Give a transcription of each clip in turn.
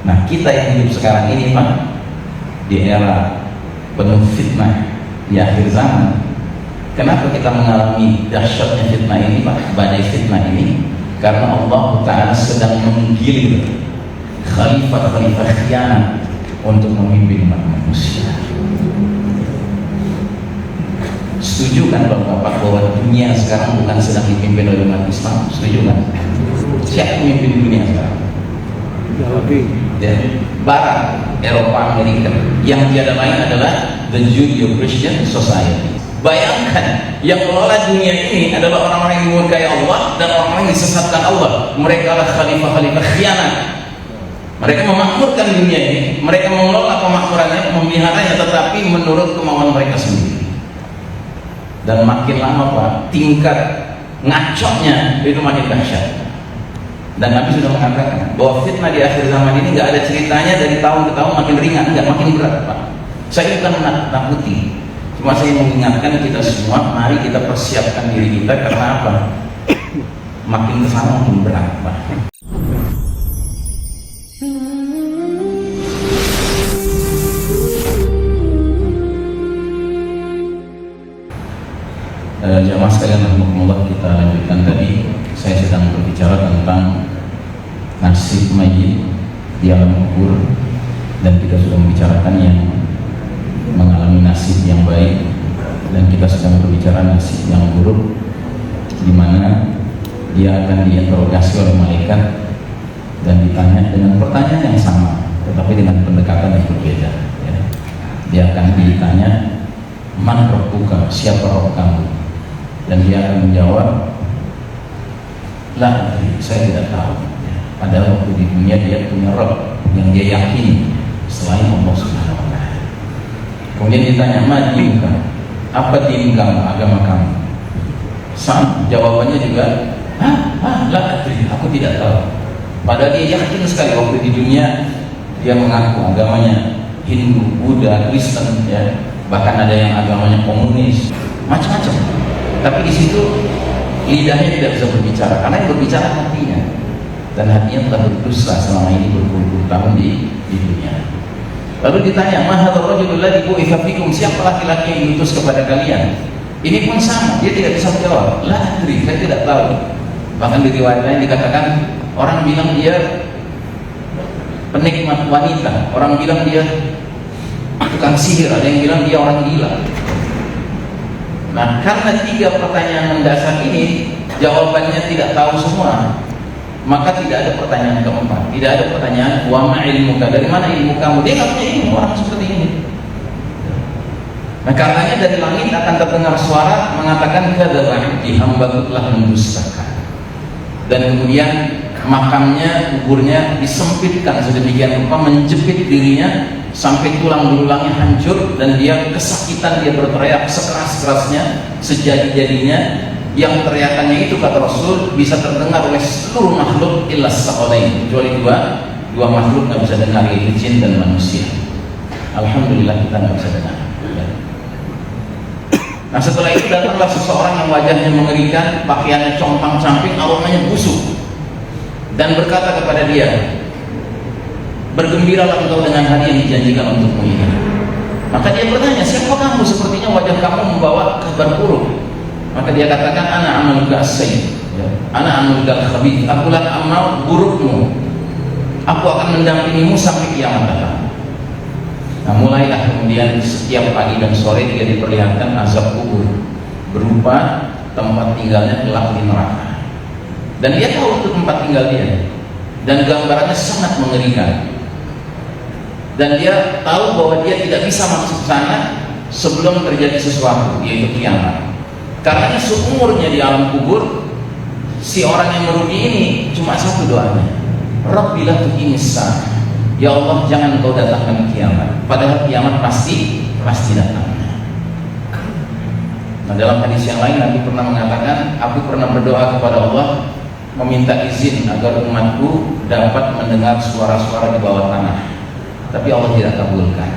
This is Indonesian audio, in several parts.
Nah, kita yang hidup sekarang ini Pak, di era penuh fitnah di akhir zaman, kenapa kita mengalami dahsyatnya fitnah ini Pak, badai fitnah ini? Karena Allah Ta'ala sedang menggilir khalifah-khalifah khianat untuk memimpin umat manusia. Setuju kan Bapak bahwa dunia sekarang bukan sedang dipimpin oleh umat Islam? Setuju kan? Siapa memimpin dunia sekarang? Ya, Barat, Eropa, Amerika. Yang tiada lain adalah the Judeo-Christian Society. Bayangkan, yang mengelola dunia ini adalah orang-orang yang dimurkai Allah dan orang-orang yang disesatkan Allah. Mereka adalah khalifah-khalifah khianat. Mereka memakmurkan dunia ini, mereka mengelola pemakmurannya, memeliharanya, tetapi menurut kemauan mereka sendiri. Dan makin lama Pak, tingkat ngaconya itu makin dahsyat. Dan Nabi sudah mengatakan bahwa fitnah di akhir zaman ini nggak ada ceritanya dari tahun ke tahun makin ringan, nggak makin berat Pak. Saya bukan menakuti, cuma saya mengingatkan kita semua, mari kita persiapkan diri kita, karena apa? Makin kesana makin berat Pak. Jamaah sekalian rahimahumullah, kita lanjutkan tadi. Saya sedang berbicara tentang nasib mayit di alam kubur, dan kita sudah membicarakan yang mengalami nasib yang baik, dan kita sedang berbicara nasib yang buruk, di mana dia akan diinterogasi oleh malaikat dan ditanya dengan pertanyaan yang sama, tetapi dengan pendekatan yang berbeda. Dia akan ditanya, man rabbuka, siapa Rabb kamu? Dan dia akan menjawab, lah, saya tidak tahu. Padahal waktu di dunia dia punya Rabb yang dia yakini selain Allah Subhanahu wa Ta'ala. Kemudian ditanya, ma dinuka, apa din kamu, agama kamu? Jawabannya juga, lah, aku tidak tahu. Padahal dia yakin sekali waktu di dunia dia mengaku agamanya Hindu, Buddha, Kristen, ya, bahkan ada yang agamanya komunis, macam-macam. Tapi di situ lidahnya tidak bisa berbicara, karena yang berbicara hatinya, dan hatinya telah berdosa selama ini berpuluh-puluh tahun di dunia. Lalu ditanya, ma hadzal rajulul ladzi bu'itsa fikum, siapa laki-laki yang diutus kepada kalian? Ini pun sama, dia tidak bisa menjawab, la adri, saya tidak tahu. Bahkan di riwayat lain dikatakan, orang bilang dia penikmat wanita, orang bilang dia tukang sihir, ada yang bilang dia orang gila. Nah, karena tiga pertanyaan mendasar ini jawabannya tidak tahu semua, maka tidak ada pertanyaan keempat, tidak ada pertanyaan wa ma ilmuka, dari mana ilmu kamu? Dia nggak punya ilmu, orang seperti ini. Nah, karenanya dari langit akan terdengar suara mengatakan kadzaba abdi, hambaku telah mendustakan. Dan kemudian makamnya, kuburnya disempitkan sedemikian rupa, menjepit dirinya sampai tulang belulangnya hancur, dan dia kesakitan, dia berteriak sekeras-kerasnya, sejadi-jadinya, yang teriakannya itu kata Rasul bisa terdengar oleh seluruh makhluk illa saqalain, kecuali dua makhluk nggak bisa dengar, yaitu jin dan manusia. Alhamdulillah kita nggak bisa dengar. Nah, setelah itu datanglah seseorang yang wajahnya mengerikan, pakaiannya compang-camping, aromanya busuk, dan berkata kepada dia, bergembiralah engkau dengan hari yang dijanjikan untukmu ini. Maka dia bertanya, siapa kamu? Sepertinya wajah kamu membawa kabar buruk. Maka dia katakan, ana amaluka as-sayyi, ana amaluka al-khabith, akulah amal burukmu, aku akan mendampingimu sampai kiamat datang. Nah, mulailah kemudian setiap pagi dan sore dia diperlihatkan azab kubur berupa tempat tinggalnya kelak di neraka, dan dia tahu itu tempat tinggal dia, dan gambarannya sangat mengerikan. Dan dia tahu bahwa dia tidak bisa masuk ke sana sebelum terjadi sesuatu, yaitu kiamat. Karena seumurnya di alam kubur, si orang yang merugi ini cuma satu doanya, Rabbi la tuqimis saah, ya Allah jangan engkau datangkan kiamat. Padahal kiamat pasti datang. Nah, dalam hadis yang lain Nabi pernah mengatakan, aku pernah berdoa kepada Allah meminta izin agar umatku dapat mendengar suara-suara di bawah tanah, tapi Allah tidak kabulkan.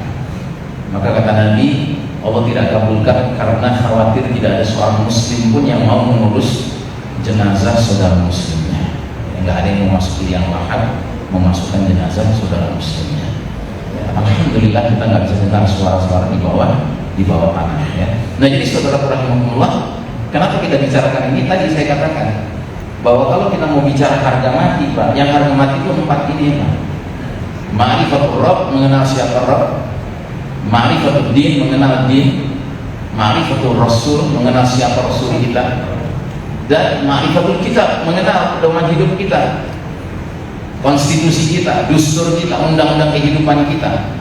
Maka kata Nabi, Allah tidak kabulkan karena khawatir tidak ada seorang muslim pun yang mau mengurus jenazah saudara muslimnya. Enggak ada yang memasuki yang lahat memasukkan jenazah saudara muslim. alhamdulillah kita nggak bisa dengar suara-suara di bawah tanah ya. Nah jadi saudara rahimahullah, kenapa kita bicarakan ini? Tadi saya katakan bahwa kalau kita mau bicara harga mati Pak, yang harga mati itu 4 ini Pak. Ma'rifatul Rabb, mengenal siapa Rabb. Ma'rifatul Din, mengenal Din. Ma'rifatul Rasul, mengenal siapa Rasul kita. Dan Ma'rifatul Kitab, mengenal pedoman hidup kita, konstitusi kita, dustur kita, undang-undang kehidupan kita,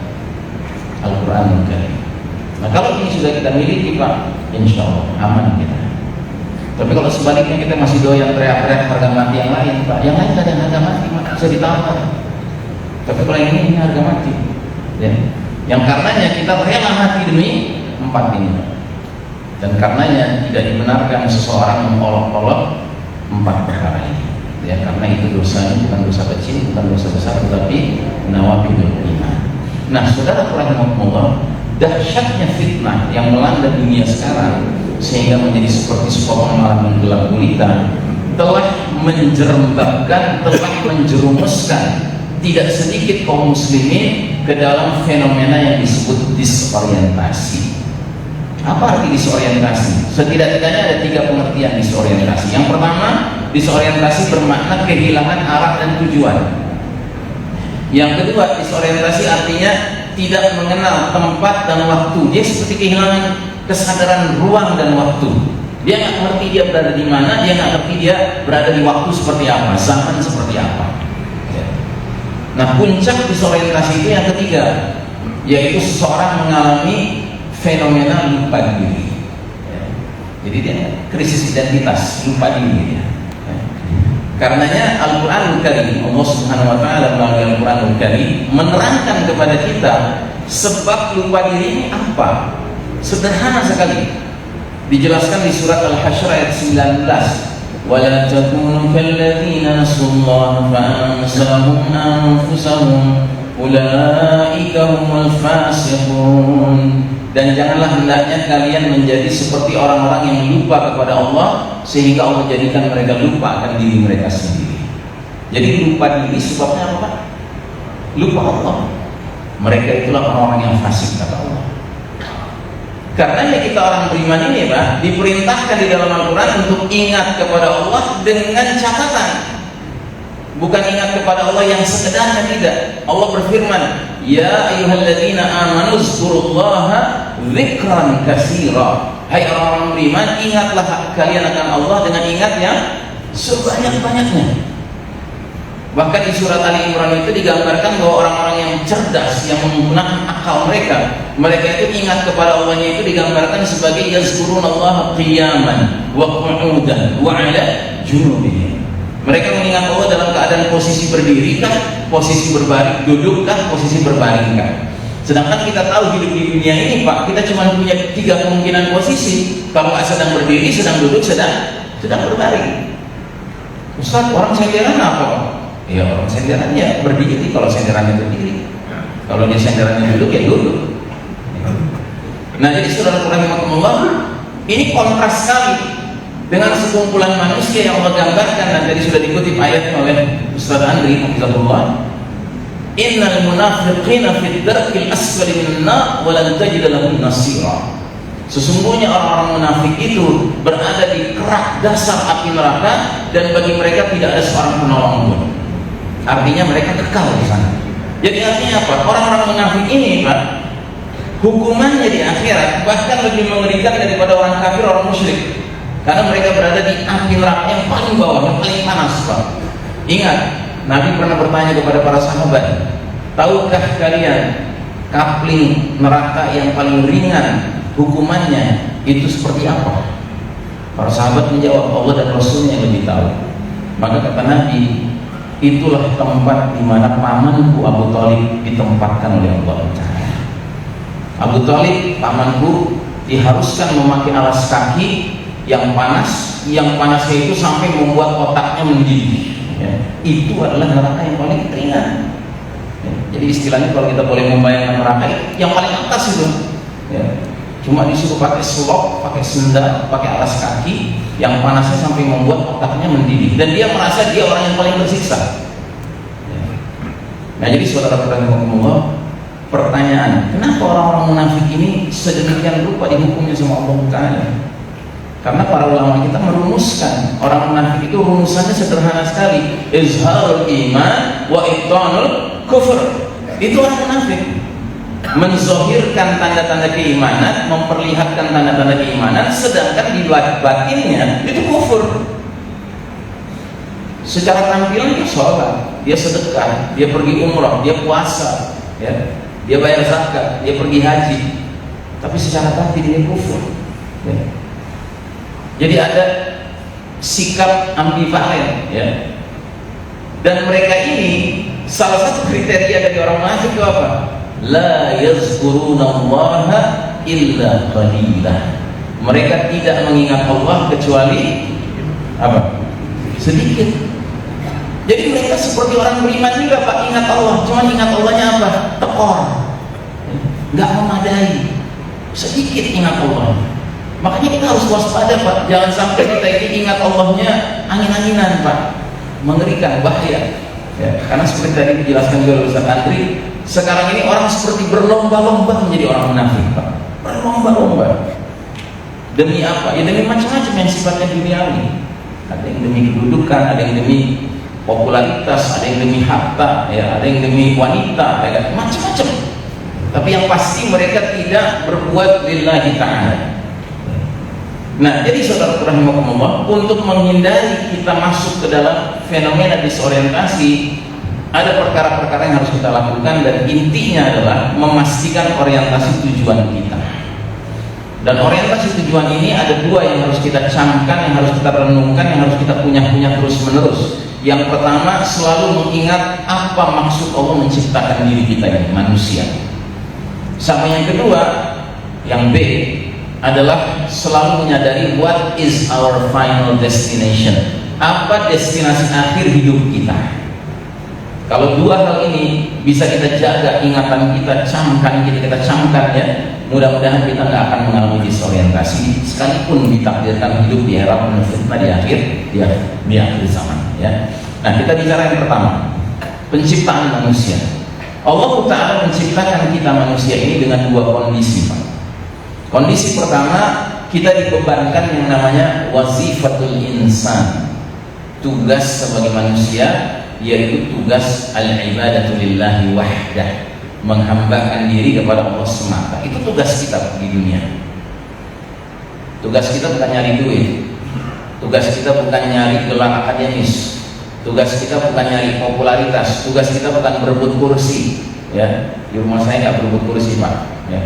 Al-Quranul Karim. Nah kalau ini sudah kita miliki Pak, insya Allah aman kita. Tapi kalau sebaliknya kita masih doyan teriak-teriak harga mati yang lain Pak, yang lain ada harga mati Pak, bisa ditambah. Tapi kalau yang ini harga mati ya. Yang karenanya kita rela mati demi 4 ini. Dan karenanya tidak dibenarkan seseorang mengolok-olok 4 perkara ini ya, karena itu dosanya bukan dosa kecil, bukan dosa besar, tetapi nawaqidul iman. Nah saudara rahimahullah, dahsyatnya fitnah yang melanda dunia sekarang sehingga menjadi seperti sepotong malam menggelap gulita telah menjerembabkan, telah menjerumuskan tidak sedikit kaum muslimin ke dalam fenomena yang disebut disorientasi. Apa arti disorientasi? Setidak-tidaknya ada 3 pengertian disorientasi. Yang pertama, disorientasi bermakna kehilangan arah dan tujuan. Yang kedua, disorientasi artinya tidak mengenal tempat dan waktu. Dia seperti kehilangan kesadaran ruang dan waktu. Dia nggak ngerti dia berada di mana, dia nggak ngerti dia berada di waktu seperti apa, zaman seperti apa. Nah puncak disorientasi itu yang ketiga, yaitu seseorang mengalami fenomena lupa diri. Jadi dia krisis identitas, lupa diri. Karenanya Al-Quranul Karim, Allah Subhanahu Wa Taala melalui Al-Quranul Karim menerangkan kepada kita sebab lupa diri ini apa. Sederhana sekali, dijelaskan di surat Al-Hasyr ayat 19. وَلَا تَكُونُوا كَالَّذِينَ نَسُوا اللَّهَ فَأَنسَاهُمْ أَنفُسَهُمْ أُولَئِكَ هُمُ الْفَاسِقُونَ. Dan janganlah hendaknya kalian menjadi seperti orang-orang yang lupa kepada Allah sehingga Allah menjadikan mereka lupa akan diri mereka sendiri. Jadi lupa diri sebabnya apa? Lupa Allah. Mereka itulah orang-orang yang fasik kata Allah. Karena kita orang beriman ini Pak, diperintahkan di dalam Al-Quran untuk ingat kepada Allah dengan catatan. Bukan ingat kepada Allah yang sekedarnya, tidak. Allah berfirman, Ya ayyuhalladzina amanu zkurullaha dzikran katsira. Hai orang-orang beriman, ingatlah kalian akan Allah dengan ingat yang sebanyak-banyaknya. Bahkan di surat Ali Imran itu digambarkan bahwa orang-orang yang cerdas, yang menggunakan akal mereka itu ingat kepada Allahnya itu digambarkan sebagai yazkurunallaha qiyaman wa qu'udan wa 'ala junubihim. Mereka mengingat Allah dalam keadaan posisi berdiri kah, posisi berbaring, duduk kah, posisi berbaring kah. Sedangkan kita tahu hidup di dunia ini Pak, kita cuma punya 3 kemungkinan posisi. Kalau nggak sedang berdiri, sedang duduk, sedang berbaring. Ustaz, orang senderan apa Pak? Ya orang senderannya berdiri kalau senderannya berdiri. Kalau dia senderannya duduk ya duduk. Nah jadi saudara rahimahullah, ini kontras sekali dengan sekumpulan manusia yang Allah gambarkan dan tadi sudah dikutip ayatnya oleh Ustaz Andri hafizahullah. Innal munafiqina fid darkil asfali minan nar wa lan tajid lahum nasira. Sesungguhnya orang-orang munafik itu berada di kerak dasar api neraka dan bagi mereka tidak ada seorang penolong pun. Artinya mereka kekal di sana. Jadi artinya apa? Orang-orang munafik ini Pak, hukumannya di akhirat bahkan lebih mengerikan daripada orang kafir, orang musyrik. Karena mereka berada di api neraka yang paling bawah, yang paling panas Pak. Ingat, Nabi pernah bertanya kepada para sahabat, tahukah kalian kapling neraka yang paling ringan hukumannya itu seperti apa? Para sahabat menjawab, Allah dan Rasulnya yang lebih tahu. Maka kata Nabi, itulah tempat di mana pamanku Abu Thalib ditempatkan oleh Allah Ta'ala. Abu Thalib, pamanku, diharuskan memakai alas kaki yang panas, yang panasnya itu sampai membuat otaknya mendidih. Ya. Itu adalah neraka yang paling ringan. Ya. Jadi istilahnya kalau kita boleh membayangkan neraka yang paling atas itu, ya. Cuma disuruh pakai selop, pakai sendal, pakai alas kaki yang panasnya sampai membuat otaknya mendidih dan dia merasa dia orang yang paling tersiksa. Nah jadi saudara-saudara, pertanyaan, kenapa orang-orang munafik ini sedemikian rupa dihukumnya sama Allah Ta'ala? Karena para ulama kita merumuskan orang munafik itu rumusannya sederhana sekali, izharul iman wa ibtanul kufur. Itu orang munafik, menzohirkan tanda-tanda keimanan, memperlihatkan tanda-tanda keimanan, sedangkan di batinnya itu kufur. Secara tampilan dia sholat, dia sedekah, dia pergi umrah, dia puasa, ya, dia bayar zakat, dia pergi haji, tapi secara batin dia kufur, ya. Jadi ada sikap ambivalen, ya. Dan mereka ini salah satu kriteria dari orang munafik itu apa? La yazkurunallaha illa qalilah. Mereka tidak mengingat Allah kecuali apa? Sedikit. Jadi mereka seperti orang beriman juga, Pak, ingat Allah, cuma ingat Allahnya apa? Tekor, nggak memadai, sedikit ingat Allah. Makanya kita harus waspada, Pak, jangan sampai kita ini ingat Allahnya angin-anginan, Pak, mengerikan, bahaya. Ya, karena seperti tadi dijelaskan oleh Ustaz Andri, sekarang ini orang seperti berlomba-lomba menjadi orang munafik, Pak, berlomba-lomba. Demi apa? Ya demi macam-macam yang sifatnya duniawi. Ada yang demi kedudukan, ada yang demi popularitas, ada yang demi harta, ya, ada yang demi wanita, ya, macam-macam. Tapi yang pasti mereka tidak berbuat lillahi ta'ala. Nah, jadi saudara rahimakumullah, untuk menghindari kita masuk ke dalam fenomena disorientasi, ada perkara-perkara yang harus kita lakukan, dan intinya adalah memastikan orientasi tujuan kita. Dan orientasi tujuan ini ada dua yang harus kita camkan, yang harus kita renungkan, yang harus kita punya terus-menerus. Yang pertama, selalu mengingat apa maksud Allah menciptakan diri kita ini, manusia. Sama yang kedua, yang B, adalah selalu menyadari what is our final destination, apa destinasi akhir hidup kita. Kalau dua hal ini bisa kita jaga, ingatan kita camkan, kita camkan, ya, mudah-mudahan kita nggak akan mengalami disorientasi sekalipun ditakdirkan hidup di era penuh fitnah di akhir zaman, ya. Nah, kita bicara yang pertama, penciptaan manusia. Allah Ta'ala menciptakan kita manusia ini dengan dua kondisi, Pak. Kondisi pertama, kita dibebankan yang namanya wazifatul insan, tugas sebagai manusia, yaitu tugas al-ibadatu lillahi wahdah, menghambakan diri kepada Allah semata. Itu tugas kita di dunia. Tugas kita bukan nyari duit, tugas kita bukan nyari gelar akademis, tugas kita bukan nyari popularitas, tugas kita bukan berebut kursi, ya. Di rumah saya nggak berebut kursi, Pak, ya.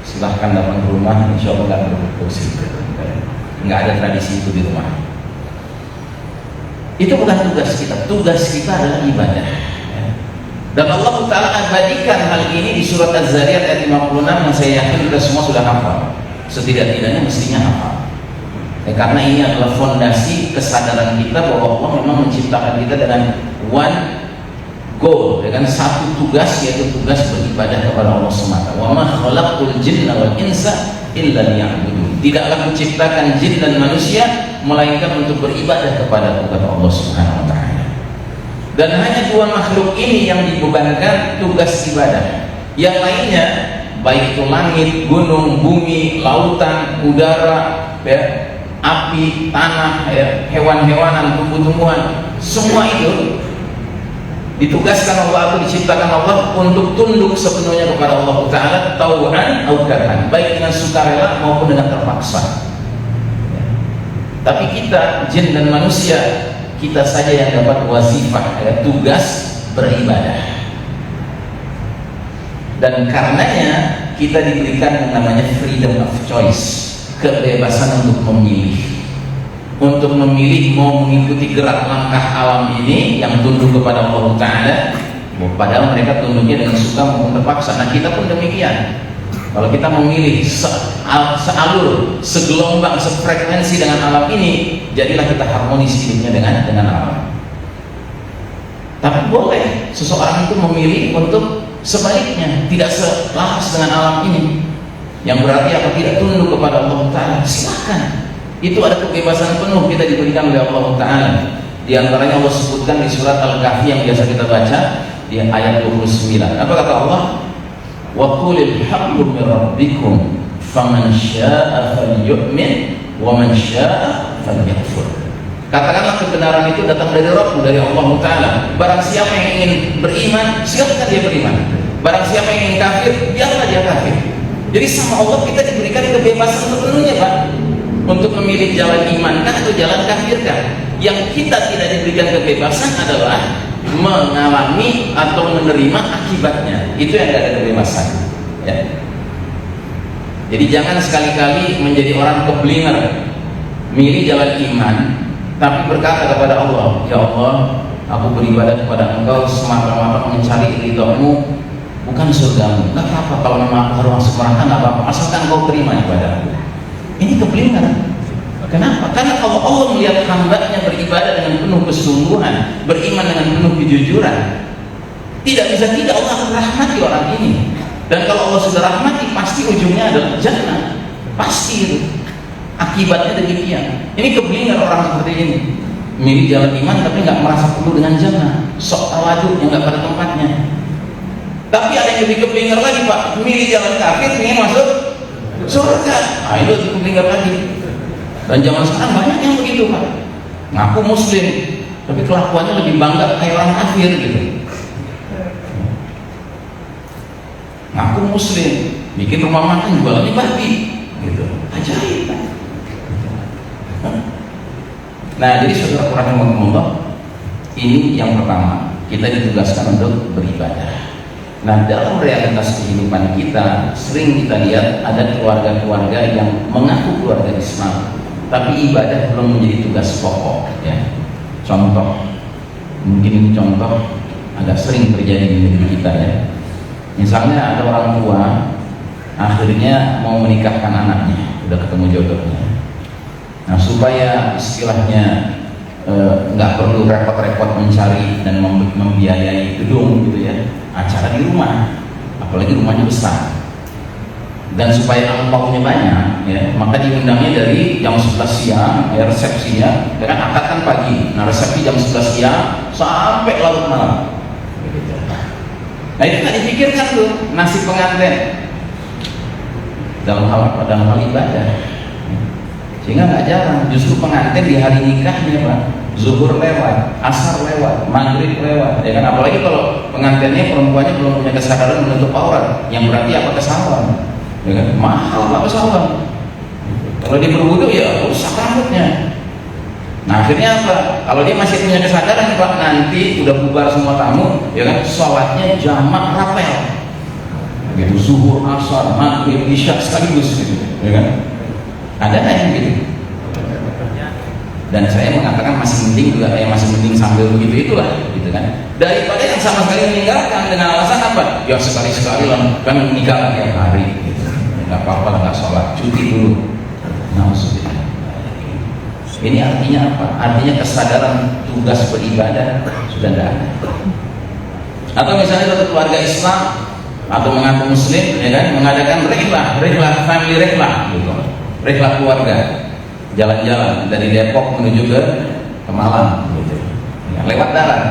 Silahkan datang ke rumah, insya Allah nggak berebut kursi, nggak ada tradisi itu di rumah. Itu bukan tugas kita. Tugas kita adalah ibadah, ya. Dan Allah Ta'ala abadikan hal ini di surat Az-Zariyat ayat 56 yang saya yakin kita semua sudah hafal, setidak-tidaknya mestinya hafal, ya, karena ini adalah fondasi kesadaran kita bahwa Allah memang menciptakan kita dengan one goal, dengan satu tugas, yaitu tugas beribadah kepada Allah semata. Wa ma khalaqtul jinna wal insa illa liya'budun. Tidaklah menciptakan jin dan manusia melainkan untuk beribadah kepada Allah Subhanahu wa taala. Dan hanya dua makhluk ini yang dibebankan tugas ibadah. Yang lainnya, baik itu langit, gunung, bumi, lautan, udara, ya, api, tanah, ya, hewan-hewanan, tumbuh-tumbuhan, semua itu ditugaskan Allah atau diciptakan Allah untuk tunduk sepenuhnya kepada Allah Ta'ala, tau'an au karhan, baik dengan sukarela maupun dengan terpaksa, ya. Tapi kita, jin dan manusia, kita saja yang dapat wazifah, ya, tugas beribadah. Dan karenanya kita diberikan yang namanya freedom of choice, kebebasan untuk memilih. Untuk memilih mau mengikuti gerak langkah alam ini yang tunduk kepada Allah Ta'ala, padahal mereka tunduknya dengan suka maupun terpaksa. Nah, kita pun demikian. Kalau kita memilih sealur, segelombang, sefrekuensi dengan alam ini, jadilah kita harmonis hidupnya dengan alam. Tapi boleh seseorang itu memilih untuk sebaliknya, tidak selaras dengan alam ini, yang berarti apa? Tidak tunduk kepada Allah Ta'ala. Silakan. Itu ada kebebasan penuh kita diberikan oleh Allah Ta'ala. Di antaranya Allah sebutkan di surat Al-Kahfi yang biasa kita baca di ayat 29. Apa kata Allah? wa qulil haqqu min rabbikum faman syaa'a falyu'min wa man syaa'a falyakfur. Katakanlah kebenaran itu datang dari Rabb, dari Allah Ta'ala. Barang siapa yang ingin beriman, silakan dia beriman. Barang siapa yang ingin kafir, biarlah dia kafir. Jadi sama Allah kita diberikan kebebasan sepenuhnya, Pak, untuk memilih jalan imankah atau jalan kafirkah. Yang kita tidak diberikan kebebasan adalah mengalami atau menerima akibatnya. Itu yang tidak ada kebebasan, ya. Jadi jangan sekali-kali menjadi orang keblinger, milih jalan iman tapi berkata kepada Allah, ya Allah, aku beribadah kepada Engkau semata-mata mencari ridho-Mu, bukan surgamu. Gak apa-apa kalau memang aku harus masuk neraka, gak apa-apa, asalkan Kau terima ibadahku. Ini keblinger. Kenapa? Karena kalau Allah melihat hambanya beribadah dengan penuh kesungguhan, beriman dengan penuh kejujuran, tidak bisa tidak Allah akan rahmati orang ini. Dan kalau Allah sudah rahmati, pasti ujungnya adalah jannah. Pasti itu. Akibatnya demikian. Ini keblinger orang seperti ini, milih jalan iman tapi nggak merasa perlu dengan jannah, sok tawadhu yang nggak pada tempatnya. Tapi ada yang lebih keblinger lagi, Pak, milih jalan kafir ingin masuk surga. Nah, itu lebih keblinger lagi. Dan zaman sekarang banyak yang begitu, Pak, ngaku muslim tapi kelakuannya lebih bangga kayak orang kafir gitu. Ngaku muslim, bikin rumah makan jualannya babi gitu. Ajaib. Nah, jadi saudara rahimakumullah, ini yang pertama, kita ditugaskan untuk beribadah. Nah, dalam realitas kehidupan kita sering kita lihat ada keluarga-keluarga yang mengaku keluarga Islam, tapi ibadah belum menjadi tugas pokok, ya. Contoh, mungkin ini contoh agak sering terjadi di negeri kita, ya. Misalnya ada orang tua akhirnya mau menikahkan anaknya, udah ketemu jodohnya. Nah, supaya istilahnya nggak perlu repot-repot mencari dan membiayai gedung gitu, ya, acara di rumah, apalagi rumahnya besar, dan supaya angpaunya banyak, ya, maka diundangnya dari jam 11 siang, ya, resepsinya, dengan akad kan pagi, nah resepsi jam 11 siang sampai larut malam. Nah, itu nggak dipikirkan tuh nasib pengantin dalam hal apa? Dalam hal ibadah. Sehingga nggak jarang justru pengantin di hari nikahnya, Pak, zuhur lewat, asar lewat, maghrib lewat, ya kan? Apalagi kalau pengantinnya perempuannya belum punya kesadaran menutup aurat, yang berarti apa? Kesalahan, ya kan? Mahal Pak kesalahan. Kalau dia berwudu ya rusak rambutnya. Nah, akhirnya apa? Kalau dia masih punya kesadaran, Pak, nanti udah bubar semua tamu, ya kan? Sholatnya jamak rapel, gitu, zuhur, asar, maghrib, isya sekaligus, gitu, ya kan? Ada nggak yang gitu? Dan saya mengatakan masih mending juga, kayak masih mending sambil begitu itulah, gitu kan, daripada yang sama sekali meninggalkan dengan alasan apa? Ya sekali-sekali lah, kan nikah tiap hari, gitu. Nggak apa-apa lah, nggak sholat, cuti dulu. Nah, maksudnya ini artinya apa? Artinya kesadaran tugas beribadah sudah tidak ada. Atau misalnya satu keluarga Islam atau mengaku Muslim, ya kan, mengadakan rihlah family rihlah, gitu. Rihlah keluarga, jalan-jalan dari Depok menuju ke Malang, gitu, ya, lewat darat.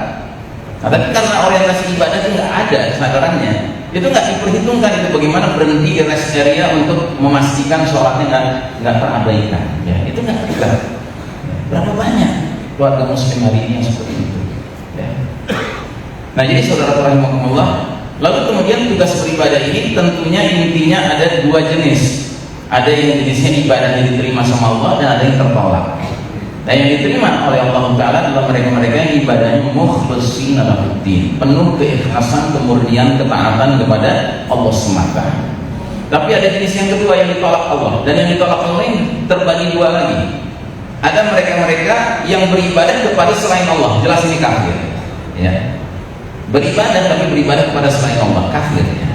Nah, tapi karena orientasi ibadah itu nggak ada kesadarannya, itu nggak diperhitungkan itu bagaimana berhenti di rest area untuk memastikan sholatnya nggak terabaikan, ya, itu nggak terlihat. Berapa banyak keluarga Muslim hari ini yang seperti itu, ya. Nah, jadi saudara rahimakumullah, lalu kemudian tugas beribadah ini tentunya intinya ada dua jenis. Ada yang jenisnya ibadah yang diterima sama Allah dan ada yang tertolak. Nah, yang diterima oleh Allah Ta'ala adalah mereka-mereka yang ibadahnya mukhlishina lahuddin, penuh keikhlasan, kemurnian, ketaatan kepada Allah semata. Tapi ada jenis yang kedua yang ditolak Allah, dan yang ditolak Allah ini terbagi dua lagi. Ada mereka-mereka yang beribadah kepada selain Allah, jelas ini kafir, ya. Beribadah tapi beribadah kepada selain Allah, kafir, ya.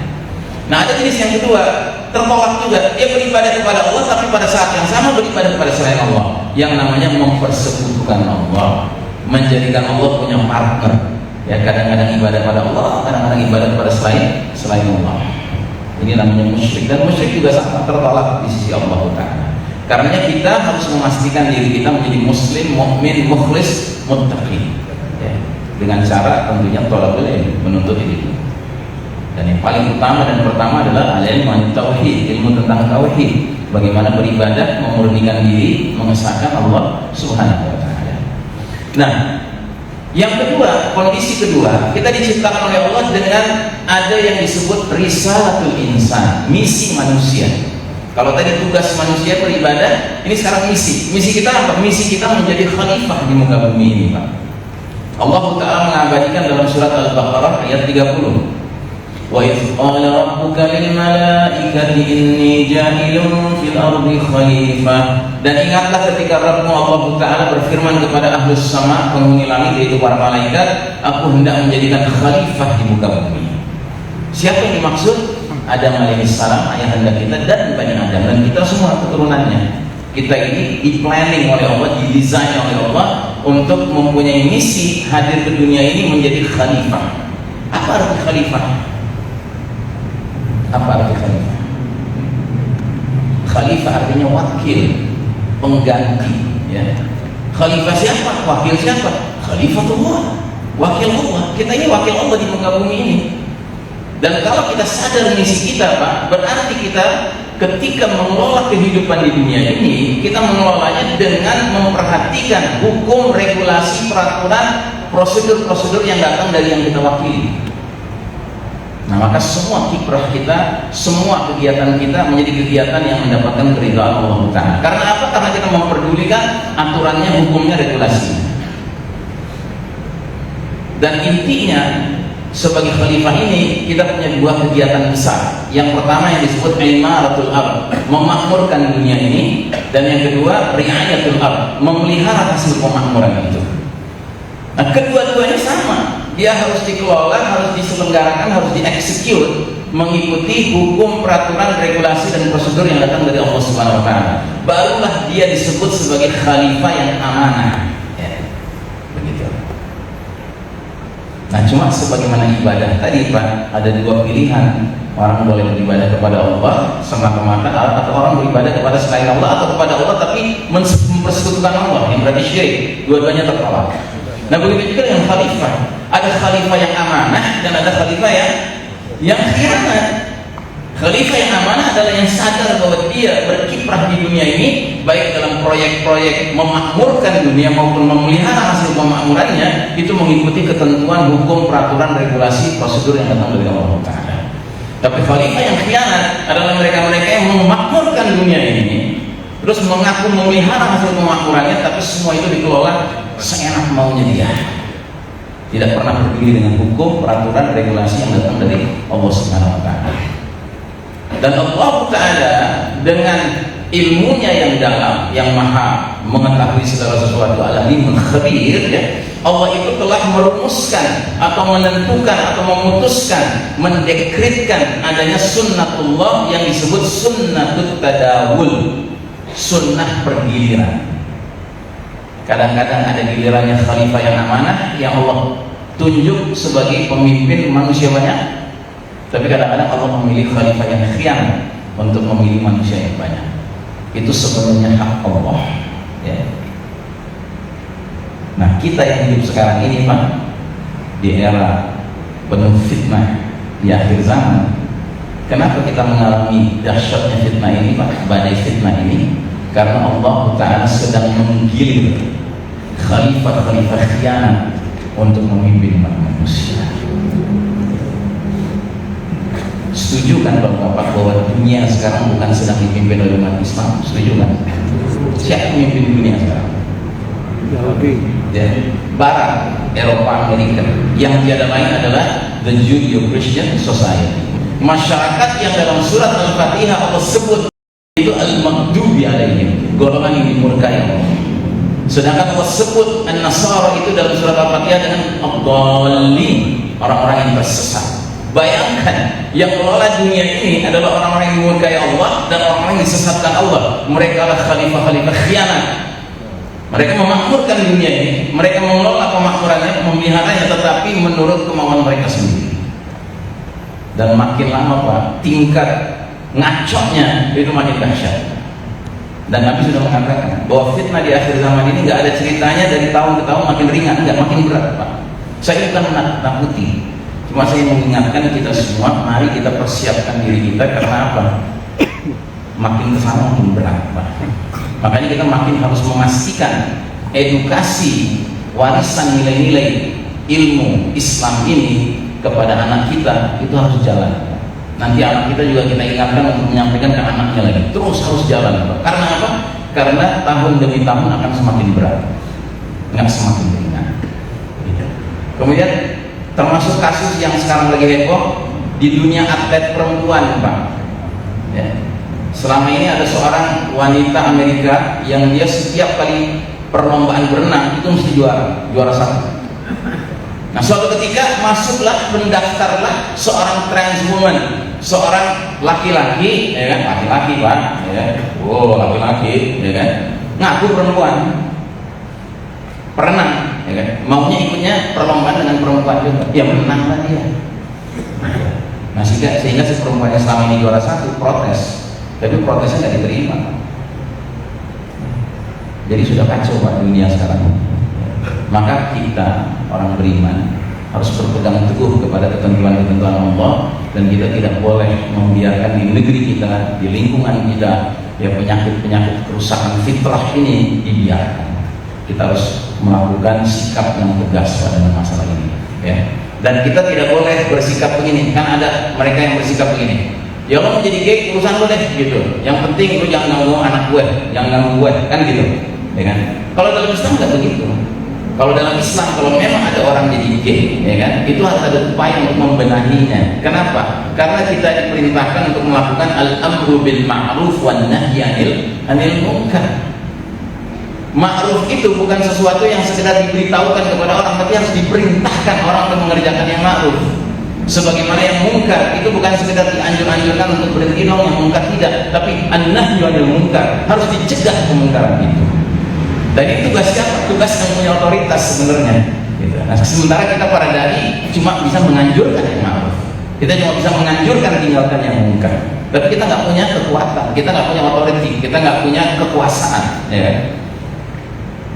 Nah, ada jenis yang kedua, tertolak juga, dia beribadah kepada Allah tapi pada saat yang sama beribadah kepada selain Allah, yang namanya mempersekutukan Allah, menjadikan Allah punya partner, ya. Kadang-kadang ibadah pada Allah, kadang-kadang ibadah kepada selain Allah. Ini namanya musyrik, dan musyrik juga sangat tertolak di sisi Allah Ta'ala. Karenanya kita harus memastikan diri kita menjadi muslim, mukmin, mukhlis, muttaqi, ya. Dengan cara tentunya thalabul ilm, menuntut ilmu. Dan yang paling utama dan pertama adalah ilmu tauhid, ilmu tentang tauhid, bagaimana beribadah, memurnikan diri, mengesahkan Allah Subhanahu wa taala. Nah, yang kedua, kondisi kedua, kita diciptakan oleh Allah dengan ada yang disebut risalatul insan, misi manusia. Kalau tadi tugas manusia beribadah, ini sekarang misi. Misi kita apa? Misi kita menjadi khalifah di muka bumi ini, Pak. Allah Ta'ala mengabadikan dalam surat Al-Baqarah ayat 30. Wa idh qala rabbuka lil malaikati inni ja'ilun fil ardi khalifah. Dan ingatlah ketika Rabbmu Allah Ta'ala berfirman kepada ahlus sama, penghuni langit, yaitu para malaikat, aku hendak menjadikan khalifah di muka bumi. Siapa yang dimaksud? Adam alaihissalam, ayah anda kita, dan Bani Adam, dan kita semua keturunannya. Kita ini di-planning oleh Allah, didesain oleh Allah untuk mempunyai misi hadir ke dunia ini menjadi khalifah. Apa arti khalifah? Apa arti khalifah? Khalifah artinya wakil, pengganti, ya. Khalifah siapa? Wakil siapa? Khalifatullah, wakil Allah. Kita ini wakil Allah di muka bumi ini. Dan kalau kita sadar misi kita, Pak, berarti kita ketika mengelola kehidupan di dunia ini, kita mengelolanya dengan memperhatikan hukum, regulasi, peraturan, prosedur-prosedur yang datang dari yang kita wakili. Nah, maka semua kiprah kita, semua kegiatan kita menjadi kegiatan yang mendapatkan keridhaan Allah Ta'ala. Karena apa? Karena kita memperdulikan aturannya, hukumnya, regulasinya. Dan intinya, sebagai khalifah ini kita punya dua kegiatan besar. Yang pertama yang disebut imaratul ard, memakmurkan dunia ini, dan yang kedua riayatul ard, memelihara hasil pemakmuran itu. Nah, kedua-duanya sama. Dia harus dikelola, harus diselenggarakan, harus dieksekut mengikuti hukum, peraturan, regulasi dan prosedur yang datang dari Allah Subhanahu wa taala. Barulah dia disebut sebagai khalifah yang amanah. Ya. Begitu. Nah, cuma sebagaimana ibadah tadi, Pak, ada dua pilihan. Orang boleh beribadah kepada Allah semata-mata, atau orang beribadah kepada selain Allah, atau kepada Allah tapi mempersekutukan Allah, yang berarti syirik. Dua-duanya tertolak. Nah, begitu juga dengan khalifah. Ada khalifah yang amanah dan ada khalifah yang khianat. Khalifah yang amanah adalah yang sadar bahwa dia berkiprah di dunia ini, baik dalam proyek-proyek memakmurkan dunia maupun memelihara hasil pemakmurannya, itu mengikuti ketentuan hukum, peraturan, regulasi, prosedur yang datang dari Allah Ta'ala. Tapi khalifah yang khianat adalah mereka-mereka yang memakmurkan dunia ini, terus mengaku memelihara hasil pemakmurannya, tapi semua itu dikelola seenak maunya dia. Tidak pernah berdiri dengan hukum, peraturan, regulasi yang datang dari Allah Subhanahu wa taala. Dan Allah Ta'ala dengan ilmunya yang dalam, yang maha mengetahui segala sesuatu, alim khabir, ya, Allah itu telah merumuskan atau menentukan atau memutuskan, mendekretkan adanya sunnatullah yang disebut sunnatut tadawul, sunnah pergiliran. Kadang-kadang ada gilirannya khalifah yang amanah yang Allah tunjuk sebagai pemimpin manusia banyak, tapi kadang-kadang Allah memilih khalifah yang khianat untuk memilih manusia yang banyak. Itu sebenarnya hak Allah, ya. Nah, kita yang hidup sekarang ini, Pak, di era penuh fitnah di akhir zaman, kenapa kita mengalami dahsyatnya fitnah ini, Pak, badai fitnah ini? Karena Allah Ta'ala sedang menggilir khalifah-khalifah khianat untuk memimpin manusia. Setuju kan Bapak bahwa dunia sekarang bukan sedang dipimpin oleh umat Islam? Setuju kan? Siapa pemimpin dunia sekarang? Ya, Barat, Eropa, Amerika. Yang tiada lain adalah the Judeo-Christian Society. Masyarakat yang dalam surat Al-Fatihah Allah sebut itu al-maghdubi alaihim, golongan yang dimurkai Allah. Sedangkan Allah sebut an-nasara itu dalam surat Al-Fatihah dengan ad-dallin, orang-orang yang tersesat. Bayangkan, yang mengelola dunia ini adalah orang-orang yang dimurkai Allah dan orang-orang yang disesatkan Allah. Mereka adalah khalifah-khalifah khianat. Mereka memakmurkan dunia ini, mereka mengelola pemakmurannya, memeliharanya, tetapi menurut kemauan mereka sendiri. Dan makin lama, Pak, tingkat ngaconya itu makin dahsyat. Dan Nabi sudah mengatakan bahwa fitnah di akhir zaman ini nggak ada ceritanya dari tahun ke tahun makin ringan, nggak, makin berat, Pak. Saya bukan menakuti, Cuma saya mengingatkan kita semua, mari kita persiapkan diri kita, karena apa? Makin kesana makin berat, Pak. Makanya kita makin harus memastikan edukasi warisan nilai-nilai ilmu Islam ini kepada anak kita itu harus jalan. Nanti anak kita juga kita ingatkan untuk menyampaikan ke anaknya lagi, terus harus jalan, Pak. Karena apa? Karena tahun demi tahun akan semakin berat, nggak semakin ringan. Kemudian termasuk kasus yang sekarang lagi heboh di dunia atlet perempuan, Pak. Ya. Selama ini ada seorang wanita Amerika yang dia setiap kali perlombaan berenang itu mesti juara satu. Nah, suatu ketika masuklah, mendaftarlah seorang trans woman, seorang laki-laki, ya kan, laki-laki, Pak, ya, laki-laki, ya kan, ngaku perempuan, perenang, ya kan, maunya ikutnya perlombaan dengan perempuan juga, ya menanglah dia. Nah, sehingga si perempuan yang selama ini juara satu protes, tapi protesnya nggak diterima. Jadi sudah kacau, Pak, dunia sekarang. Maka kita orang beriman harus berpegang teguh kepada ketentuan-ketentuan Allah, dan kita tidak boleh membiarkan di negeri kita, di lingkungan kita, ya penyakit-penyakit kerusakan fitrah ini dibiarkan. Kita harus melakukan sikap yang tegas pada masalah ini, ya. Dan kita tidak boleh bersikap begini, kan ada mereka yang bersikap begini, ya lo mau jadi gay urusan lo deh, gitu, yang penting lo jangan ganggu anak gue, jangan ganggu gue, kan gitu, ya kan. Kalau dalam Islam nggak begitu. Kalau dalam Islam, kalau memang ada orang jadi gay, ya kan, itu harus ada upaya untuk membenahinya. Kenapa? Karena kita diperintahkan untuk melakukan al-amru bil ma'ruf wan nahyi anil munkar. Ma'ruf itu bukan sesuatu yang sekedar diberitahukan kepada orang, tapi harus diperintahkan orang untuk mengerjakan yang ma'ruf. Sebagaimana yang mungkar itu bukan sekedar dianjur-anjurkan untuk berhenti dong, yang mungkar tidak, tapi an-nahyu anil munkar, harus dicegah kemungkaran itu. Dan itu tugas siapa? Tugas yang punya otoritas sebenarnya, gitu. Nah, sementara kita para dai cuma bisa menganjurkan yang ma'ruf, kita cuma bisa menganjurkan tinggalkan yang mungkar, tapi kita nggak punya kekuatan, kita nggak punya otoriti, kita nggak punya kekuasaan, ya.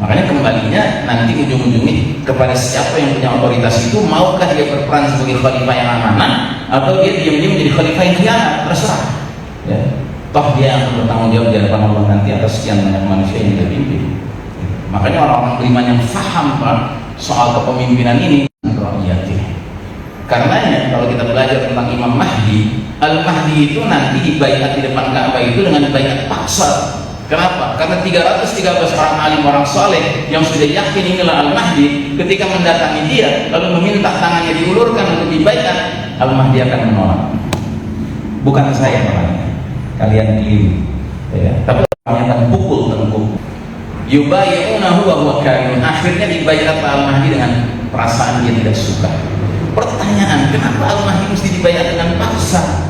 Makanya kembalinya nanti ujung-ujungnya kepada siapa yang punya otoritas itu, maukah dia berperan sebagai khalifah yang amanah atau dia diam-diam menjadi khalifah yang khianat, terserah, ya. Toh dia akan bertanggung jawab di hadapan Allah nanti atas sekian banyak manusia yang dia pimpin. Makanya orang-orang beriman yang faham, Pak, soal kepemimpinan ini, karenanya kalau kita belajar tentang Imam Mahdi, Al-Mahdi itu nanti dibaiat di depan Ka'bah itu dengan baiat paksa. Kenapa? Karena 313 orang alim, orang soleh yang sudah yakin inilah Al-Mahdi, ketika mendatangi dia lalu meminta tangannya diulurkan untuk dibaiat, Al-Mahdi akan menolak. Bukan saya orangnya, kalian keliru, ya. Tapi orangnya akan pukul tengkuk. Yubayyunahu wa huwa karihun. Akhirnya dibaiat Al-Mahdi dengan perasaan dia tidak suka. Pertanyaan, kenapa Al-Mahdi mesti dibaiat dengan paksa?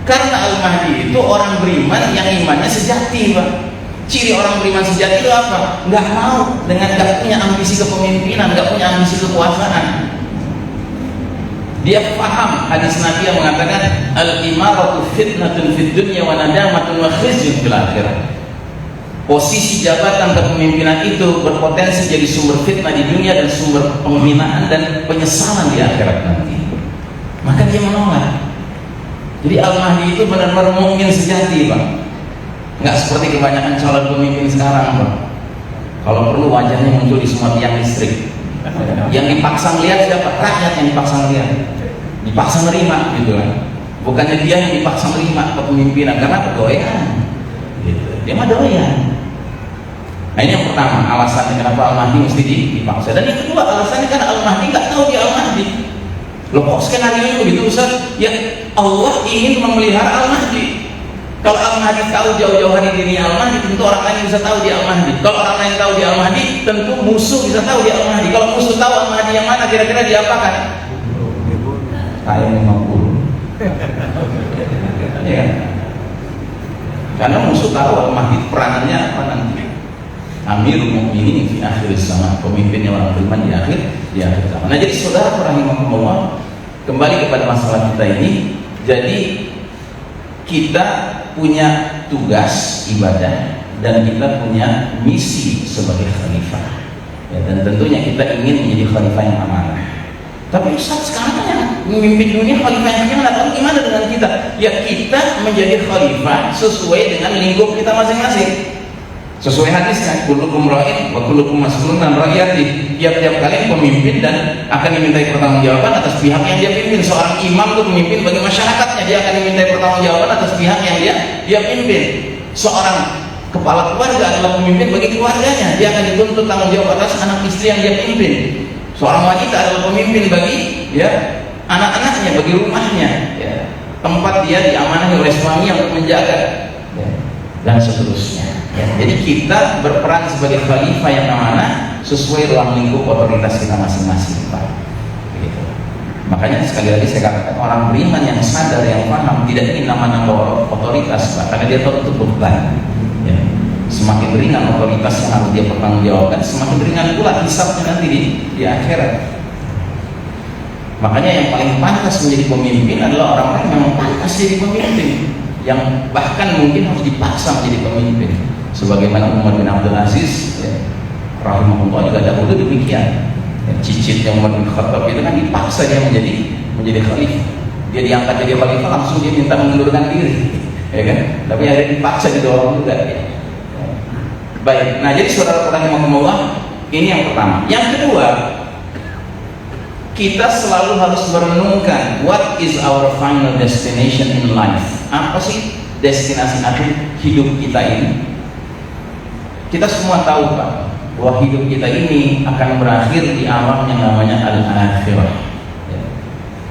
Karena Al-Mahdi itu orang beriman yang imannya sejati, Pak. Ciri orang beriman sejati itu apa? Nggak mau nggak punya ambisi kepemimpinan, nggak punya ambisi kekuasaan. Dia paham hadis Nabi yang mengatakan al-imaratu fitnatun fid dunya wa nadamatun wa khizyun fil akhirah. Posisi jabatan kepemimpinan itu berpotensi jadi sumber fitnah di dunia dan sumber penghinaan dan penyesalan di akhirat nanti. Maka dia menolak. Jadi Al-Mahdi itu benar-benar mukmin sejati, Pak. Nggak seperti kebanyakan calon pemimpin sekarang, Pak. Kalau perlu wajahnya muncul di semua tiang listrik. Yang dipaksa melihat siapa? Rakyat yang dipaksa melihat, dipaksa nerima, gitu kan. Bukannya dia yang dipaksa nerima kepemimpinan, karena kedoyan. Gitu. Dia mah doyan. Nah, ini yang pertama alasannya kenapa Al-Mahdi mesti dipaksa. Dan yang kedua alasannya karena Al-Mahdi nggak tahu dia Al-Mahdi. Loh, kok skenario begitu, Ustaz? Ya Allah ingin memelihara Al-Mahdi. Kalau Al-Mahdi tahu jauh-jauh hari dirinya Al-Mahdi, tentu orang lain bisa tahu dia Al-Mahdi. Kalau orang lain tahu dia Al-Mahdi, tentu musuh bisa tahu dia Al-Mahdi. Kalau musuh tahu Al-Mahdi yang mana, kira-kira dia apakan? Kayak 50. Ya. Karena musuh tahu Al-Mahdi peranannya apa nanti. Amirul Mukminin fi akhir zaman, pemimpinnya orang beriman di akhir zaman. Nah, jadi saudara rahimakumullah, kembali kepada masalah kita ini. Jadi kita punya tugas ibadah dan kita punya misi sebagai khalifah, ya, dan tentunya kita ingin menjadi khalifah yang amanah. Tapi Ustaz, sekarang kan memimpin dunia khalifah yang bagaimana? Lalu gimana dengan kita? Ya kita menjadi khalifah sesuai dengan lingkup kita masing-masing. Sesuai hadisnya, kullukum ra'in wa kullukum mas'ulun an ra'iyati. Tiap-tiap kali pemimpin dan akan dimintai pertanggungjawaban atas pihak yang dia pimpin. Seorang imam itu pemimpin bagi masyarakatnya, dia akan dimintai pertanggungjawaban atas pihak yang dia pimpin. Seorang kepala keluarga adalah pemimpin bagi keluarganya, dia akan dituntut tanggung jawab atas anak istri yang dia pimpin. Seorang wanita adalah pemimpin bagi anak-anaknya, bagi rumahnya, tempat dia diamanahi oleh suaminya untuk menjaga, dan seterusnya. Jadi kita berperan sebagai khalifah yang amanah sesuai ruang lingkup otoritas kita masing-masing, Pak. Begitu. Makanya sekali lagi saya katakan, orang beriman yang sadar, yang paham, tidak ingin nama-nama otoritas, Pak, karena dia tahu itu beban. Semakin ringan otoritas yang harus dia pertanggungjawabkan, semakin ringan pula hisabnya nanti di akhirat. Makanya yang paling pantas menjadi pemimpin adalah orang-orang yang memang pantas jadi pemimpin, yang bahkan mungkin harus dipaksa menjadi pemimpin. Sebagaimana Umar bin Abdul Aziz, rahimahullah, juga dahulu demikian. Cicitnya Umar bin Khattab itu kan dipaksa dia menjadi khalifah. Dia diangkat jadi khalifah, langsung dia minta mengundurkan diri, ya kan? Tapi ada dipaksa, didorong juga. Baik, nah jadi saudara rahimahumullah, ini yang pertama. Yang kedua, kita selalu harus merenungkan what is our final destination in life. Apa sih destinasi akhir hidup kita ini? Kita semua tahu, Pak, bahwa hidup kita ini akan berakhir di alam yang namanya al-akhirah.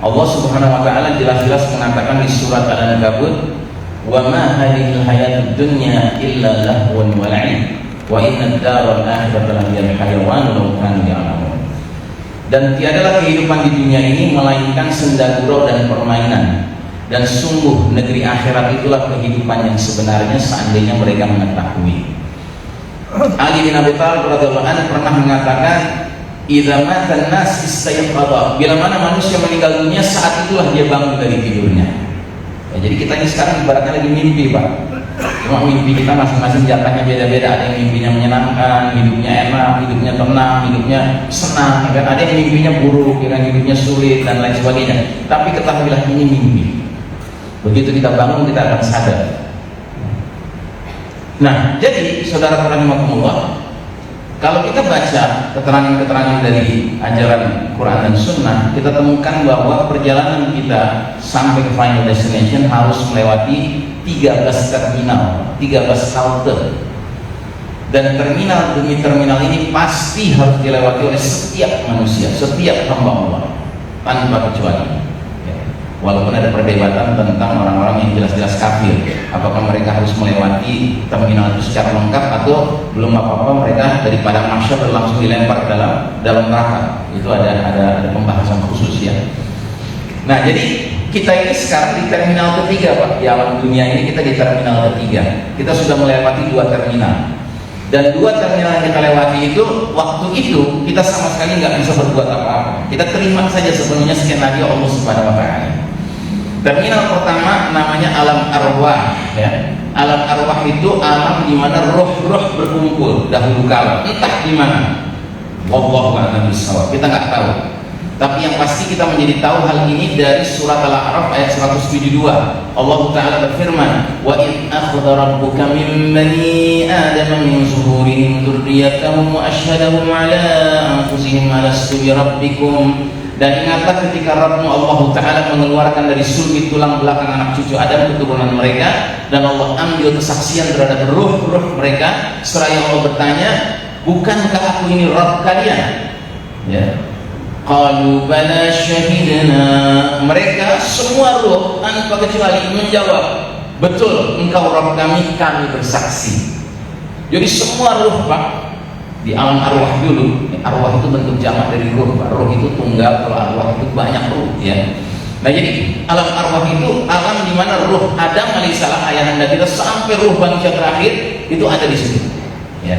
Allah Subhanahu wa taala jelas-jelas mengatakan di surat Al-Ankabut, "Wa ma hadhil hayatud dunya illa lahwun wa la'ib, wa inna ad-daral akhirata lahiyal hayawan law kanu ya'lamun." Dan tiadalah kehidupan di dunia ini melainkan senda gurau dan permainan, dan sungguh negeri akhirat itulah kehidupan yang sebenarnya seandainya mereka mengetahui. Ali bin Abi Thalib radhiyallahu anhu pernah mengatakan, "Idza mata an-nas istayqadha." Bila mana manusia meninggal dunia, saat itulah dia bangun dari tidurnya. Jadi kita ini sekarang ibaratnya lagi mimpi, Pak. Cuma mimpi kita masing-masing jatahnya beda-beda. Ada yang mimpinya menyenangkan, hidupnya enak, hidupnya tenang, hidupnya senang. Dan ada yang mimpinya buruk, yang hidupnya sulit dan lain sebagainya. Tapi ketahuilah ini mimpi. Begitu kita bangun, kita akan sadar. Nah, jadi saudara rahimakumullah, kalau kita baca keterangan-keterangan dari ajaran Quran dan Sunnah, kita temukan bahwa perjalanan kita sampai ke final destination harus melewati 13 terminal, 13 halte. Dan terminal demi terminal ini pasti harus dilewati oleh setiap manusia, setiap hamba Allah, tanpa kecuali. Walaupun ada perdebatan tentang orang-orang yang jelas-jelas kafir, apakah mereka harus melewati terminal itu secara lengkap atau belum apa-apa, mereka dari padang mahsyar langsung dilempar dalam neraka. Itu ada pembahasan khusus ya. Nah, jadi kita ini sekarang di terminal ketiga, Pak. Di alam dunia ini kita di terminal ketiga. Kita sudah melewati 2 terminal. Dan 2 terminal yang kita lewati itu, waktu itu kita sama sekali nggak bisa berbuat apa-apa. Kita terima saja sepenuhnya skenario Allah Subhanahu wa taala. Terminal pertama namanya alam arwah, ya. Alam arwah itu alam di mana roh-roh berkumpul dahulu kala, entah di mana. Wallahu a'lam bishawab. Kita nggak tahu. Tapi yang pasti kita menjadi tahu hal ini dari surat Al-A'raf ayat 172. Allah Ta'ala berfirman, "Wa in akhadha rabbuka min bani Adama min zuhurihim dzurriyyatahum wa asyhadahum 'ala anfusihim alastu bi rabbikum." Dan ingatlah ketika Rabbmu Allah Ta'ala mengeluarkan dari sulbi tulang belakang anak cucu Adam keturunan mereka, dan Allah ambil kesaksian terhadap ruh-ruh mereka, seraya Allah bertanya, "Bukankah aku ini Rabb kalian?" Ya. Qalu bala syahidna. Mereka semua ruh tanpa kecuali menjawab, "Betul, engkau Rabb kami, kami bersaksi." Jadi semua ruh, Pak, di alam arwah dulu, arwah itu bentuk jamak dari ruh, Pak. Ruh itu tunggal, kalau arwah itu banyak ruh, ya. Nah, jadi alam arwah itu alam di mana ruh Adam alaihissalam ayahanda kita sampai ruh manusia terakhir itu ada di situ, ya.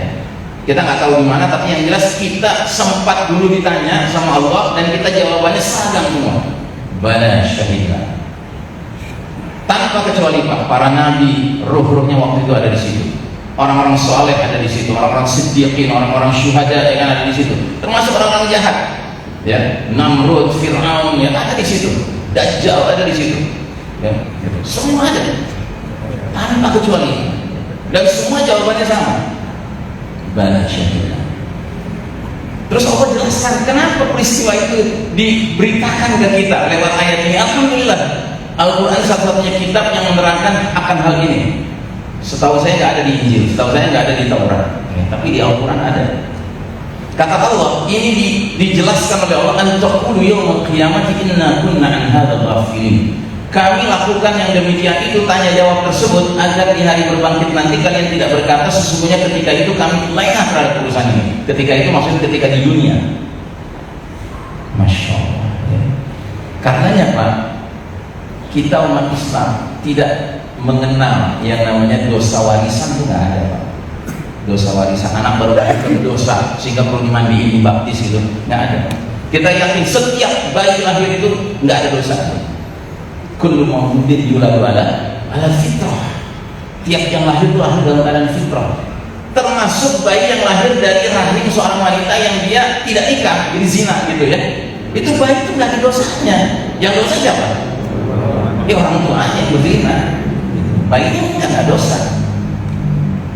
Kita nggak tahu di mana, tapi yang jelas kita sempat dulu ditanya sama Allah dan kita jawabannya seragam semua. Bala syahidna. Tanpa kecuali, Pak, para nabi, ruh-ruhnya waktu itu ada di situ. Orang-orang soleh ada di situ, orang-orang siddiqin, orang-orang syuhada yang ada di situ, termasuk orang-orang jahat. ya, Namrud, Fir'aun, ya ada di situ, Dajjal ada di situ, ya, gitu. Semua ada tanpa kecuali, dan semua jawabannya sama, bala syahidna. Terus Allah jelaskan kenapa peristiwa itu diberitakan ke kita lewat ayat ini. Alhamdulillah, Al-Quran satu-satunya kitab yang menerangkan akan hal ini. Setahu saya nggak ada di Injil, setahu saya nggak ada di Taurat, ya, tapi di Al-Quran ada. Kata Allah, ini dijelaskan oleh Allah, antaqulu yaumul qiyamati inna kunna an hadzal ghafilin. Kami lakukan yang demikian itu, tanya jawab tersebut, agar di hari berbangkit nanti kalian tidak berkata sesungguhnya ketika itu kami lengah terhadap urusan ini. Ketika itu maksudnya ketika di dunia. Masya Allah, ya. Karenanya Pak, kita umat Islam tidak mengenal yang namanya dosa warisan, itu nggak ada Pak. Dosa warisan, anak baru lahir berdosa sehingga perlu dimandiin, dibaptis, gitu, nggak ada. Kita yakin setiap bayi lahir itu nggak ada dosa. Kullu mauludin yuladu ala fitrah. Tiap yang lahir itu lahir dalam keadaan fitrah. Termasuk bayi yang lahir dari rahim seorang wanita yang dia tidak nikah, jadi zina, gitu ya. Itu bayi itu nggak ada dosanya. Yang dosa siapa? Ya orang tuanya yang berzina. Bayinya nggak dosa.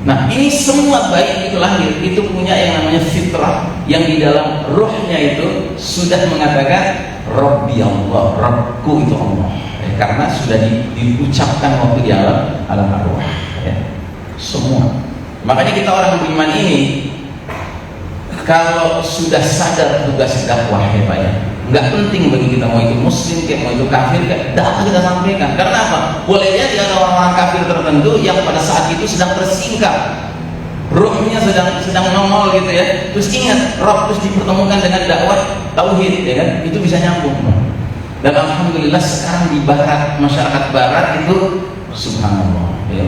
Nah, ini semua bayi itu lahir itu punya yang namanya fitrah, yang di dalam ruhnya itu sudah mengatakan Rabbi Allah, Rabbku itu Allah, ya, karena sudah diucapkan waktu di alam arwah, ya. Semua. Makanya kita orang beriman ini kalau sudah sadar tugas dakwah, ya Pak, ya, nggak penting bagi kita mau itu muslim kayak mau itu kafir kayak, dakwah kita sampaikan. Karena apa? Boleh jadi ada orang-orang kafir tertentu yang pada saat itu sedang tersingkap, ruhnya sedang nongol, gitu ya. Terus ingat roh, terus dipertemukan dengan dakwah tauhid, ya kan? Itu bisa nyambung, Pak. Dan alhamdulillah sekarang di barat, masyarakat barat itu subhanallah, ya,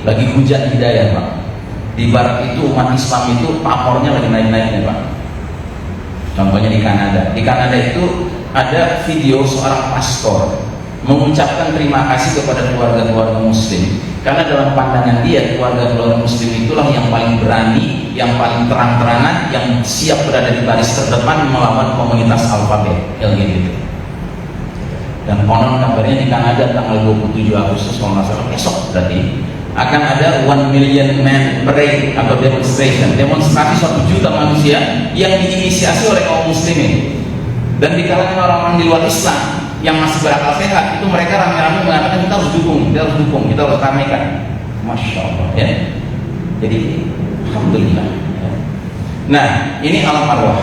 lagi hujan hidayah, Pak. Di barat itu umat Islam itu pamornya lagi naik-naiknya, Pak. Contohnya di Kanada. Di Kanada itu ada video seorang pastor mengucapkan terima kasih kepada keluarga-keluarga muslim, karena dalam pandangan dia keluarga-keluarga muslim itulah yang paling berani, yang paling terang-terangan, yang siap berada di baris terdepan melawan komunitas alfabet LGBT. Dan konon kabarnya di Kanada tanggal 27 Agustus kalau nggak salah, besok berarti akan ada 1 million man parade atau demonstration, demonstrasi 1 juta manusia yang diinisiasi oleh kaum muslimin. Dan di kalangan orang-orang di luar Islam yang masih berakal sehat itu mereka rame-rame mengatakan kita harus dukung, kita harus ramaikan. Masya Allah, ya. Jadi alhamdulillah, ya. Nah, ini alam arwah.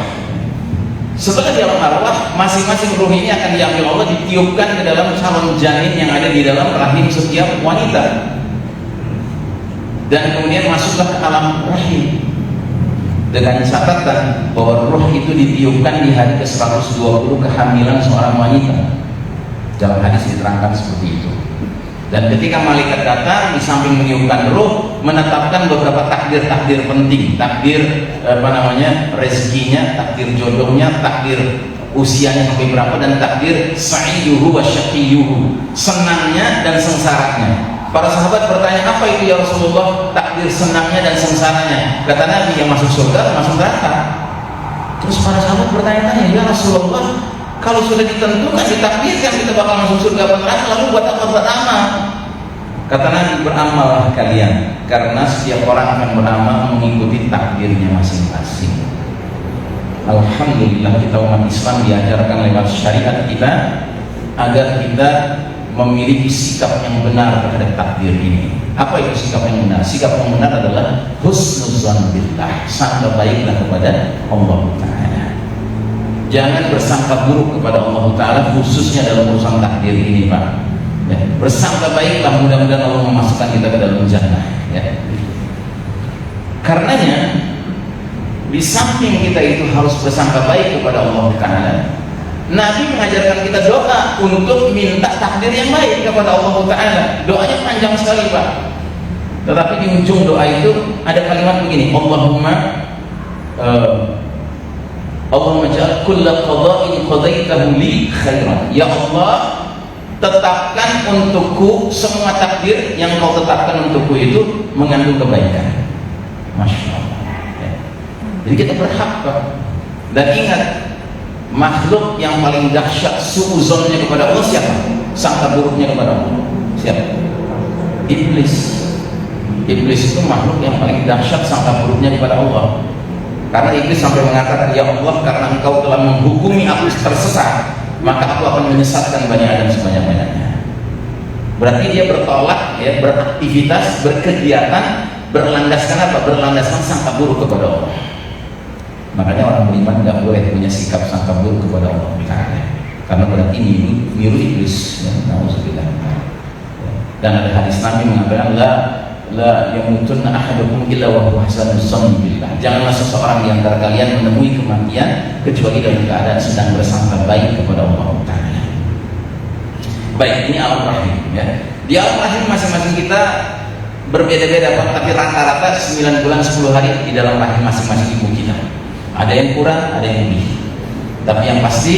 Setelah di alam arwah, masing-masing ruh ini akan diambil Allah, ditiupkan ke dalam calon janin yang ada di dalam rahim setiap wanita. Dan kemudian masuklah ke alam rahim dengan catatan bahwa ruh itu ditiupkan di hari ke-120 kehamilan seorang wanita. Dalam hadis diterangkan seperti itu. Dan ketika malaikat datang, di samping meniupkan ruh, menetapkan beberapa takdir-takdir penting, takdir rezekinya, takdir jodohnya, takdir usianya sampai berapa, dan takdir sa'iduhu wa syaqiyuhu, senangnya dan sengsaranya. Para sahabat bertanya, apa itu ya Rasulullah takdir senangnya dan sengsaranya? Kata Nabi, yang masuk surga, masuk neraka. Terus para sahabat bertanya-tanya, ya Rasulullah, kalau sudah ditentukan, ditakdirkan kita bakal masuk surga atau neraka, lalu buat apa beramal? Kata Nabi, beramallah kalian, karena setiap orang akan beramal mengikuti takdirnya masing-masing. Alhamdulillah kita umat Islam diajarkan lewat syariat kita agar kita memiliki sikap yang benar terhadap takdir ini. Apa itu sikap yang benar? Sikap yang benar adalah husnuzan billah, sangka baiklah kepada Allah Ta'ala. Jangan bersangka buruk kepada Allah Ta'ala, khususnya dalam urusan takdir ini, Pak, ya. Bersangka baiklah, mudah-mudahan Allah memasukkan kita ke dalam jannah, ya. Karenanya di samping kita itu harus bersangka baik kepada Allah Ta'ala, Nabi mengajarkan kita doa untuk minta takdir yang baik kepada Allah Ta'ala. Doanya panjang sekali, Pak. Tetapi di ujung doa itu ada kalimat begini, Allahumma ja'al kulla qada'in qadaitahu li khairan. Ya Allah, tetapkan untukku semua takdir yang kau tetapkan untukku itu mengandung kebaikan. Masya Allah, ya. Jadi kita berhak, Pak. Dan ingat, makhluk yang paling dahsyat suuzonnya kepada Allah siapa? Sangka buruknya kepada Allah siapa? Iblis. Iblis itu makhluk yang paling dahsyat sangka buruknya kepada Allah. Karena iblis sampai mengatakan, ya Allah, karena engkau telah menghukumi aku tersesat, maka aku akan menyesatkan Bani Adam sebanyak-banyaknya. Berarti dia bertolak, ya, beraktivitas, berkegiatan, berlandaskan apa? Berlandaskan sangka buruk kepada Allah. Makanya orang beriman nggak boleh punya sikap sangka buruk kepada Allah, karena berarti niru iblis. Ya, na'udzubillah. Dan ada hadis Nabi mengatakan, la yamutunna ahadukum illa wa huwa hasanus zanni billah. Janganlah seseorang di antara kalian menemui kematian kecuali dalam keadaan sedang bersangka baik kepada Allah Ta'ala. Baik, ini alam rahim, ya. Di alam rahim masing-masing kita berbeda-beda, Pak, tapi rata-rata 9 bulan 10 hari di dalam rahim masing-masing ibu kita. Ada yang kurang, ada yang lebih. Tapi yang pasti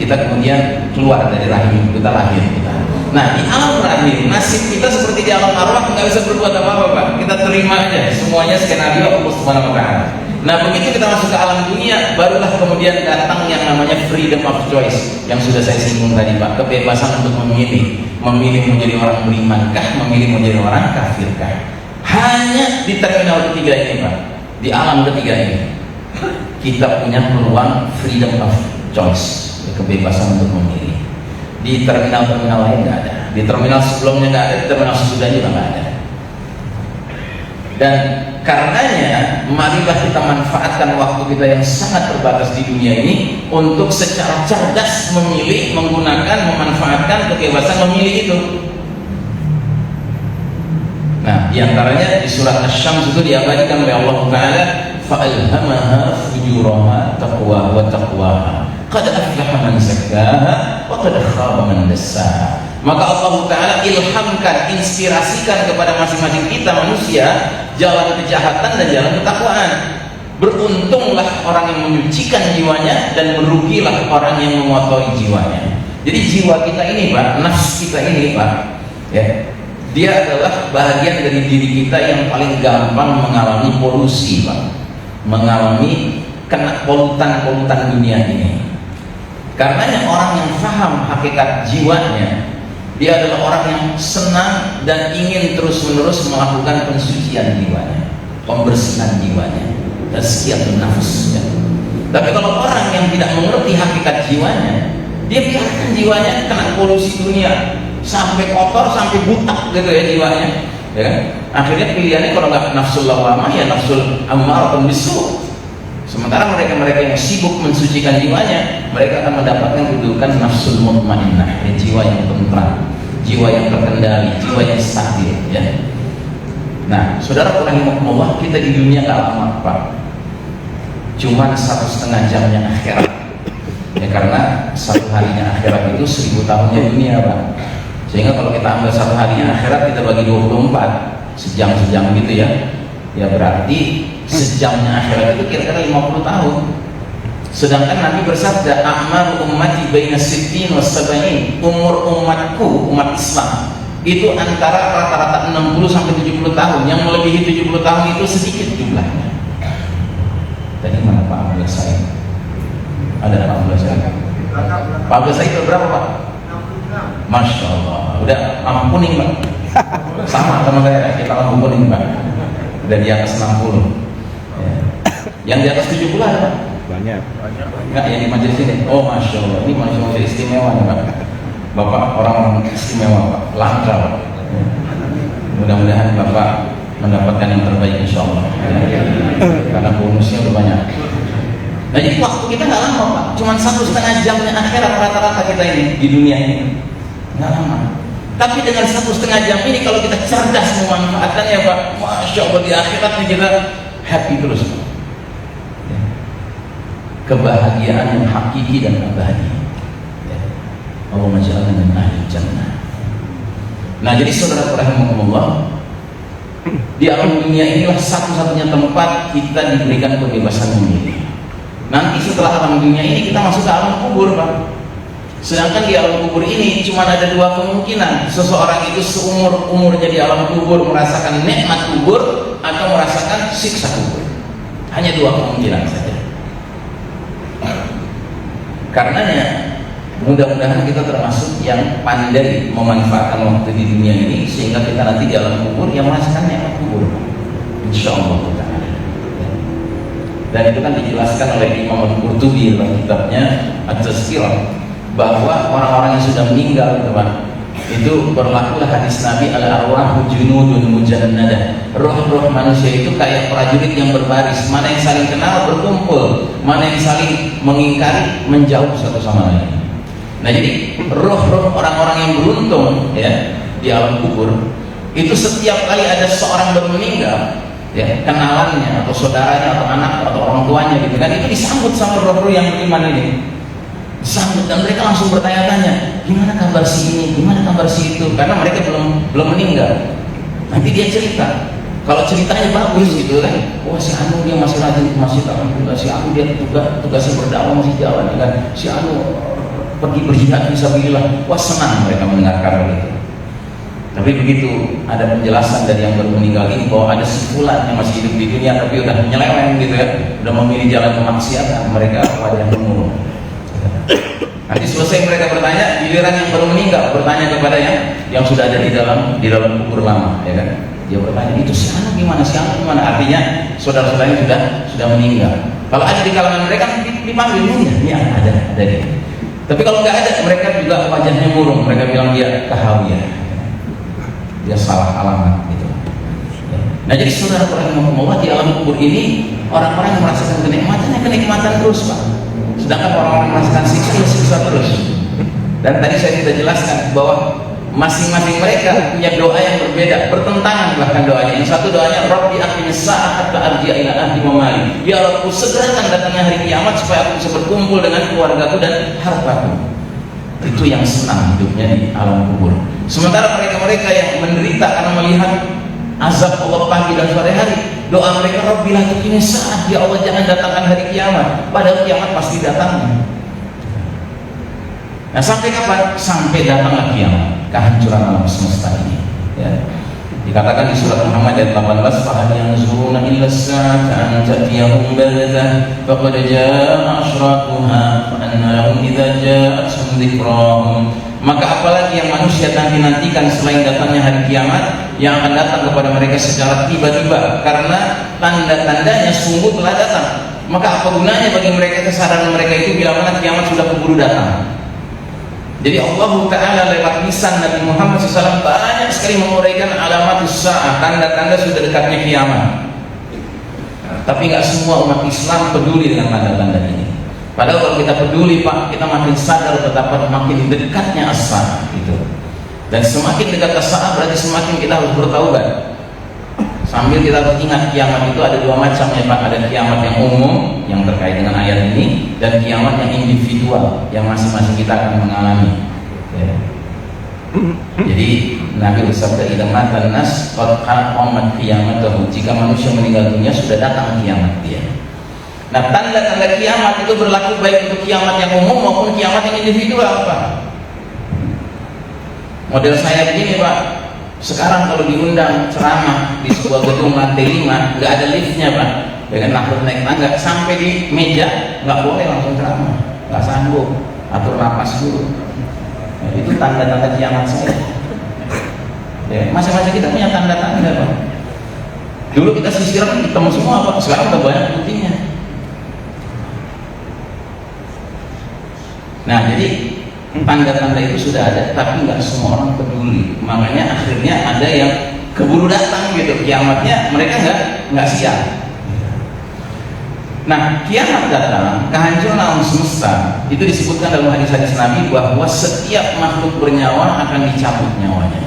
kita kemudian keluar dari rahim ibu kita, lahir kita. Nah, di alam rahim nasib kita seperti di alam arwah, nggak bisa berbuat apa-apa, Pak. Kita terima aja semuanya skenario Allah Subhanahu wa Ta'ala. Nah, begitu kita masuk ke alam dunia, barulah kemudian datang yang namanya freedom of choice yang sudah saya singgung tadi, Pak. Kebebasan untuk memilih menjadi orang beriman kah, memilih menjadi orang kafir kah. Hanya di terminal ketiga ini, Pak, di alam ketiga ini kita punya peluang freedom of choice, kebebasan untuk memilih. Di terminal-terminal lain nggak ada, di terminal sebelumnya nggak ada, di terminal sesudahnya juga nggak ada. Dan karenanya marilah kita manfaatkan waktu kita yang sangat terbatas di dunia ini untuk secara cerdas memilih, menggunakan, memanfaatkan kebebasan memilih itu. Nah, diantaranya di surat Asy-Syams itu diabadikan oleh Allah Ta'ala, fa'alhamaha fujuraha taqwa wa taqwaha qad aflaha man zakkaha wa qad khaba man dassaha. Maka Allah Ta'ala ilhamkan, inspirasikan kepada masing-masing kita manusia jalan kejahatan dan jalan ketakwaan. Beruntunglah orang yang menyucikan jiwanya dan merugilah orang yang mengotori jiwanya. Jadi jiwa kita ini, Pak, nafs kita ini, Pak, ya, dia adalah bagian dari diri kita yang paling gampang mengalami polusi, Pak, mengalami kena polutan dunia ini. Karenanya orang yang paham hakikat jiwanya, dia adalah orang yang senang dan ingin terus-menerus melakukan pensucian jiwanya, pembersihan jiwanya, tazkiyatun nafs, ya. Tapi kalau orang yang tidak mengerti hakikat jiwanya, dia biarkan jiwanya kena polusi dunia sampai kotor, sampai butak gitu ya jiwanya, ya kan? Akhirnya pilihannya kalau nggak nafsul lawamah ya nafsul ammaratun bisu. Sementara mereka-mereka yang sibuk mensucikan jiwanya, mereka akan mendapatkan kedudukan nafsul mutmainnah, ya, jiwa yang tentram, jiwa yang terkendali, jiwa yang stabil, ya. Nah, saudara rahimakumullah, kita di dunia gak lama, Pak. Cuma 1,5 jamnya akhirat. Ya, karena 1 harinya akhirat itu 1000 tahunnya dunia, Pak. Sehingga kalau kita ambil 1 harinya akhirat, kita bagi 24 sejam-sejam gitu ya. Ya berarti sejamnya akhirat itu kira-kira 50 tahun. Sedangkan Nabi bersabda, a'mar ummati baina sittin wa sab'in, umur umatku, umat Islam itu antara rata-rata 60 sampai 70 tahun. Yang melebihi 70 tahun itu sedikit jumlahnya. Tadi mana Pak Abdul Said? Ada Pak Abdul Said? Pak Abdul Said berapa, Pak? 66. Masya Allah, udah lampu kuning, Pak. Sama saya, kita lampu kuning, Pak. Udah di atas 60 ya. Yang di atas 70 ada, Pak? Banyak. Enggak, yang di majelis ini. Oh, Masya Allah, ini manusia istimewa nih, Pak. Bapak orang-orang istimewa, Pak. Langka, Pak. Mudah-mudahan Bapak mendapatkan yang terbaik, insya Allah, ya. Karena bonusnya udah banyak. Nah, jadi waktu kita nggak lama, Pak. Cuman 1,5 jamnya akhirat rata-rata kita ini di dunia ini, nggak lama. Tapi dengan 1,5 jam ini kalau kita cerdas memanfaatkannya, Pak, Masya Allah, di akhirat ini kita happy terus, Pak. Kebahagiaan yang hakiki dan abadi, ya. Allahumma ja'alna min ahli jannah. Nah, jadi saudara rahimakumullah, di alam dunia inilah satu-satunya tempat kita diberikan kebebasan memilih. Nanti setelah alam dunia ini kita masuk ke alam kubur, Pak. Sedangkan di alam kubur ini cuma ada 2 kemungkinan. Seseorang itu seumur-umurnya di alam kubur merasakan nikmat kubur atau merasakan siksa kubur. Hanya 2 kemungkinan saja. Karenanya mudah-mudahan kita termasuk yang pandai memanfaatkan waktu di dunia ini sehingga kita nanti di alam kubur yang merasakan nikmat kubur, insyaallah ta'ala. Dan itu kan dijelaskan oleh Imam Al-Qurtubi dalam kitabnya At-Tazkirah, bahwa orang-orang yang sudah meninggal, teman, itu berlakulah hadis Nabi, al-arwahu junudun mujannadah. Roh-roh manusia itu kayak prajurit yang berbaris, mana yang saling kenal berkumpul, mana yang saling mengingkari menjauh satu sama lain. Nah, jadi roh-roh orang-orang yang beruntung ya di alam kubur itu setiap kali ada seorang baru meninggal, ya, kenalannya atau saudaranya atau anak atau orang tuanya gitu kan, itu disambut sama roh-roh yang beriman ini, disambut, dan mereka langsung bertanya-tanya, gimana kabar si ini, gimana kabar si itu, karena mereka belum meninggal. Nanti dia cerita, kalau ceritanya bagus gitu kan, wah si Anu dia masih rajin masih tahu juga, si Anu dia tugasnya berdakwah masih jalan kan, si Anu pergi berjihad fisabilillah, wah senang mereka mendengarkan itu. Tapi begitu ada penjelasan dari yang baru meninggal ini bahwa ada si fulan yang masih hidup di dunia tapi udah nyeleweng gitu ya, udah memilih jalan kemaksiatan, mereka wajahnya murung. Nanti selesai mereka bertanya, giliran yang baru meninggal bertanya kepada yang sudah ada di dalam kubur lama, ya kan? Dia bertanya, itu si Anu gimana, si Anu gimana? Artinya saudara-saudaranya sudah meninggal. Kalau ada di kalangan mereka dipanggil, ini ada dia. Tapi kalau nggak ada, mereka juga wajahnya murung, mereka bilang dia kahawiyah, dia salah alamat gitu. Nah, jadi saudara rahimahumullah, di alam kubur ini orang-orang yang merasakan kenikmatan terus, Pak. Sedangkan orang-orang yang merasakan siksa terus. Dan tadi saya sudah jelaskan bahwa masing-masing mereka punya doa yang berbeda, bertentangan bahkan doanya. Yang satu doanya, Rabbi aqimis sa'ata arji'a ila ahli wa mali. Ya Rabbku, segerakan datangnya hari kiamat supaya aku bisa berkumpul dengan keluargaku dan hartaku. Itu yang senang hidupnya di alam kubur. Sementara mereka-mereka yang menderita karena melihat azab Allah pagi dan sore hari, doa mereka, Rabbi la tuqimis sa'ah, ya Allah jangan datangkan hari kiamat, padahal kiamat pasti datang. Nah, sampai kapan? Sampai datanglah kiamat, kehancuran alam semesta ini, ya. Dikatakan di surat Muhammad ayat 18, fahal yanzuruna illa as-sa'ata an ta'tiyahum baghtah faqad jaa'a ashratuha fa anna lahum idza ja'atuhum dzikrahum. Maka apalagi yang manusia nanti-nantikan selain datangnya hari kiamat yang akan datang kepada mereka secara tiba-tiba, karena tanda-tandanya sungguh telah datang. Maka apa gunanya bagi mereka kesadaran mereka itu bila mana kiamat sudah keburu datang? Jadi Allah Ta'ala lewat lisan Nabi Muhammad SAW banyak sekali menguraikan alamatus sa'ah, tanda-tanda sudah dekatnya kiamat. Tapi nggak semua umat Islam peduli dengan tanda-tanda ini. Padahal kalau kita peduli, Pak, kita makin sadar betapa makin dekatnya as-sa'ah gitu. Dan semakin dekat as-sa'ah berarti semakin kita harus bertaubat. Sambil kita harus ingat kiamat itu ada dua macam ya, Pak. Ada kiamat yang umum yang terkait dengan ayat ini, dan kiamat yang individual yang masing-masing kita akan mengalami, ya. Jadi Nabi bersabda, idza matan nas qad qamat qiyamatuhu, jika manusia meninggal dunia sudah datang kiamat dia. Nah, tanda-tanda kiamat itu berlaku baik untuk kiamat yang umum maupun kiamat yang individual, Pak. Model saya begini, Pak. Sekarang kalau diundang ceramah di sebuah gedung lantai 5, nggak ada liftnya, Pak, dengan harus naik tangga sampai di meja, nggak boleh langsung ceramah, nggak sanggup, atur napas dulu. Nah, itu tanda-tanda kiamat saya. Ya, masing-masing kita punya tanda-tanda, Pak. Dulu kita sisiran ketemu semua, Pak. Sekarang udah banyak buktinya. Nah, jadi tanda-tanda itu sudah ada, tapi nggak semua orang peduli. Makanya akhirnya ada yang keburu datang gitu kiamatnya, mereka nggak siap. Nah, kiamat datang, kehancuran alam semesta itu disebutkan dalam hadis-hadis Nabi bahwa setiap makhluk bernyawa akan dicabut nyawanya,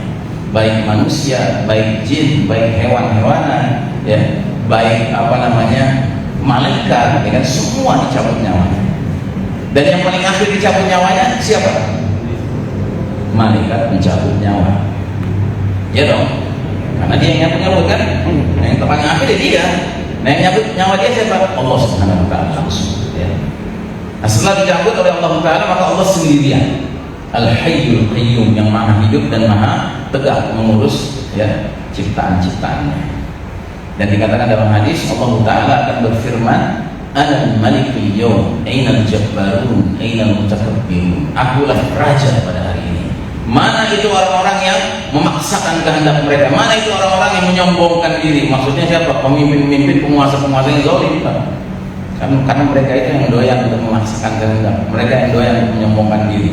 baik manusia, baik jin, baik hewan-hewanan, ya, baik malaikat, ya kan, semua dicabut nyawanya. Dan yang paling akhir dicabut nyawanya siapa? Malaikat pencabut nyawa. Ya dong, karena dia yang nyabut kan. Nah, yang paling akhir dia. Nah, yang nyabut nyawa dia siapa? Allah Subhanahu wa Ta'ala langsung, ya. Nah, setelah dicabut oleh Allah Ta'ala, maka Allah sendirian, Al-Hayyul Qayyum, yang maha hidup dan maha tegak mengurus, ya, ciptaan-ciptaannya. Dan dikatakan dalam hadis, Allah Ta'ala akan berfirman Ana malikul yawm, ainal jabbarun, ainal mutakabbirun. Akulah raja pada hari ini. Mana itu orang-orang yang memaksakan kehendak mereka? Mana itu orang-orang yang menyombongkan diri? Maksudnya siapa? Pemimpin-pemimpin, penguasa-penguasa yang zalim, Pak. Karena mereka itu yang doyan untuk memaksakan kehendak. Mereka yang doyan untuk menyombongkan diri.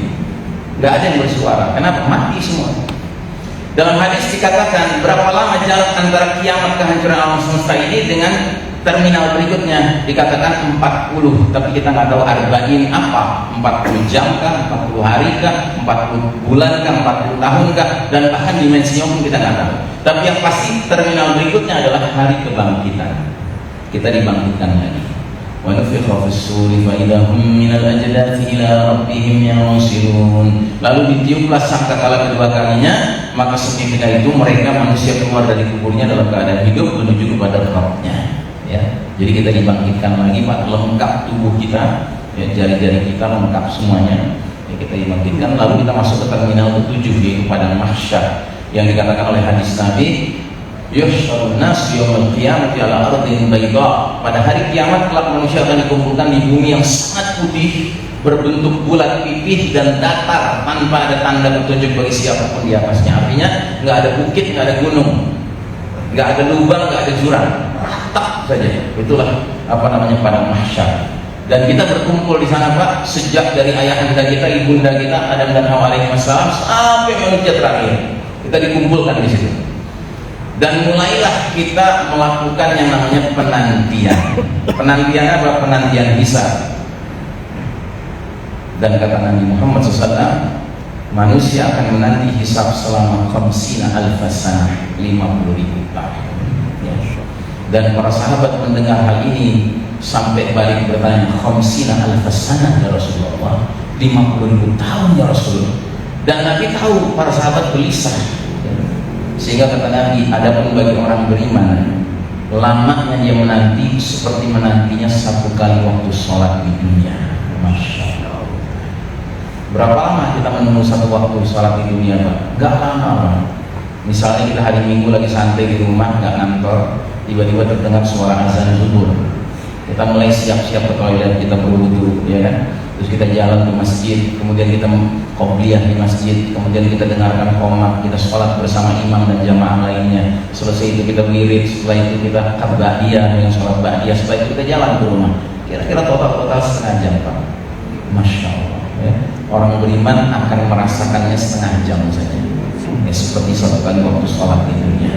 Gak ada yang bersuara. Kenapa? Mati semua. Dalam hadis dikatakan berapa lama jarak antara kiamat kehancuran alam semesta ini dengan terminal berikutnya. Dikatakan 40, tapi kita nggak tahu arba'in apa, 40 jam kah, 40 hari kah, 40 bulan kah, 40 tahun kah, dan bahkan dimensinya pun kita nggak tahu. Tapi yang pasti terminal berikutnya adalah hari kebangkitan. Kita dibangkitkan lagi. Wa nufikha fis-suri fa idza hum minal ajdati ila rabbihim yansilun. Lalu ditiuplah sangkakala kedua kalinya, maka seketika itu mereka manusia keluar dari kuburnya dalam keadaan hidup menuju kepada Rabb-nya. Ya, jadi kita dibangkitkan lagi, Pak, lengkap tubuh kita, ya, jari-jari kita lengkap semuanya. Ya, kita dibangkitkan, lalu kita masuk ke terminal ke-7 yaitu padang mahsyar, yang dikatakan oleh hadis Nabi, yuhsyarun nas yaumil qiyamati ala ardin bayda. Pada hari kiamat kelak manusia akan dikumpulkan di bumi yang sangat putih, berbentuk bulat, pipih dan datar, tanpa ada tanda petunjuk bagi siapapun di atasnya. Artinya nggak ada bukit, nggak ada gunung, nggak ada lubang, nggak ada jurang, rata saja. Itulah padang mahsyar. Dan kita berkumpul di sana, Pak, sejak dari ayahanda kita, ibunda kita Adam dan Hawa alaihi wassalam sampai manusia terakhir. Kita dikumpulkan di situ. Dan mulailah kita melakukan yang namanya penantian. Penantian apa? Penantian hisab. Dan kata Nabi Muhammad SAW, manusia akan menanti hisab selama 50.000 sanah, 50.000 tahun. Ya. Dan para sahabat mendengar hal ini sampai balik bertanya, 50.000 sanah ya Rasulullah, 50.000 tahun ya Rasulullah. Dan Nabi tahu para sahabat gelisah. Sehingga kata Nabi, adapun bagi orang beriman, lamanya dia menanti seperti menantinya 1 kali waktu sholat di dunia. Masya Allah. Berapa lama kita menunggu 1 waktu sholat di dunia, Pak? Gak lama, Pak. Misalnya kita hari Minggu lagi santai di rumah, gak ngantor, tiba-tiba terdengar suara azan zuhur. Kita mulai siap-siap ke toilet, kita berwudu, ya kan? Terus kita jalan ke masjid, kemudian kita qobliyah di masjid, kemudian kita dengarkan qomat, kita sholat bersama imam dan jamaah lainnya. Selesai itu kita wirid, setelah itu kita ba'diyah dengan sholat ba'diyah, setelah itu kita jalan ke rumah. Kira-kira total setengah jam, Pak. Masya Allah, ya. Orang beriman akan merasakannya setengah jam saja, ya, seperti 1 kali waktu sholat di dunia.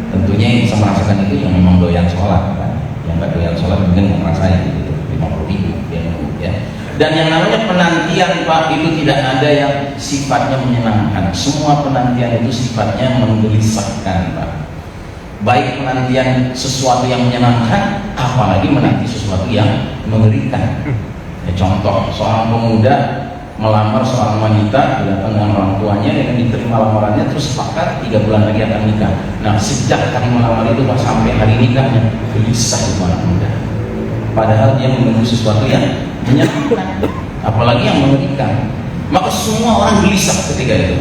Tentunya yang bisa merasakan itu yang memang doyan sholat, kan? Yang gak doyan sholat mungkin nggak merasakan gitu, 50.000 ya. Dan yang namanya penantian, Pak, itu tidak ada yang sifatnya menyenangkan. Semua penantian itu sifatnya menggelisahkan, Pak. Baik penantian sesuatu yang menyenangkan, apalagi menanti sesuatu yang mengerikan. Ya, contoh, seorang pemuda melamar seorang wanita, datang dengan orang tuanya, dengan diterima lamarannya, terus sepakat 3 bulan lagi akan nikah. Nah, sejak kali melamar itu, Pak, sampai hari nikahnya, gelisah itu anak muda. Padahal dia menunggu sesuatu yang menyenangkan, apalagi yang mengerikan. Maka semua orang gelisah ketika itu.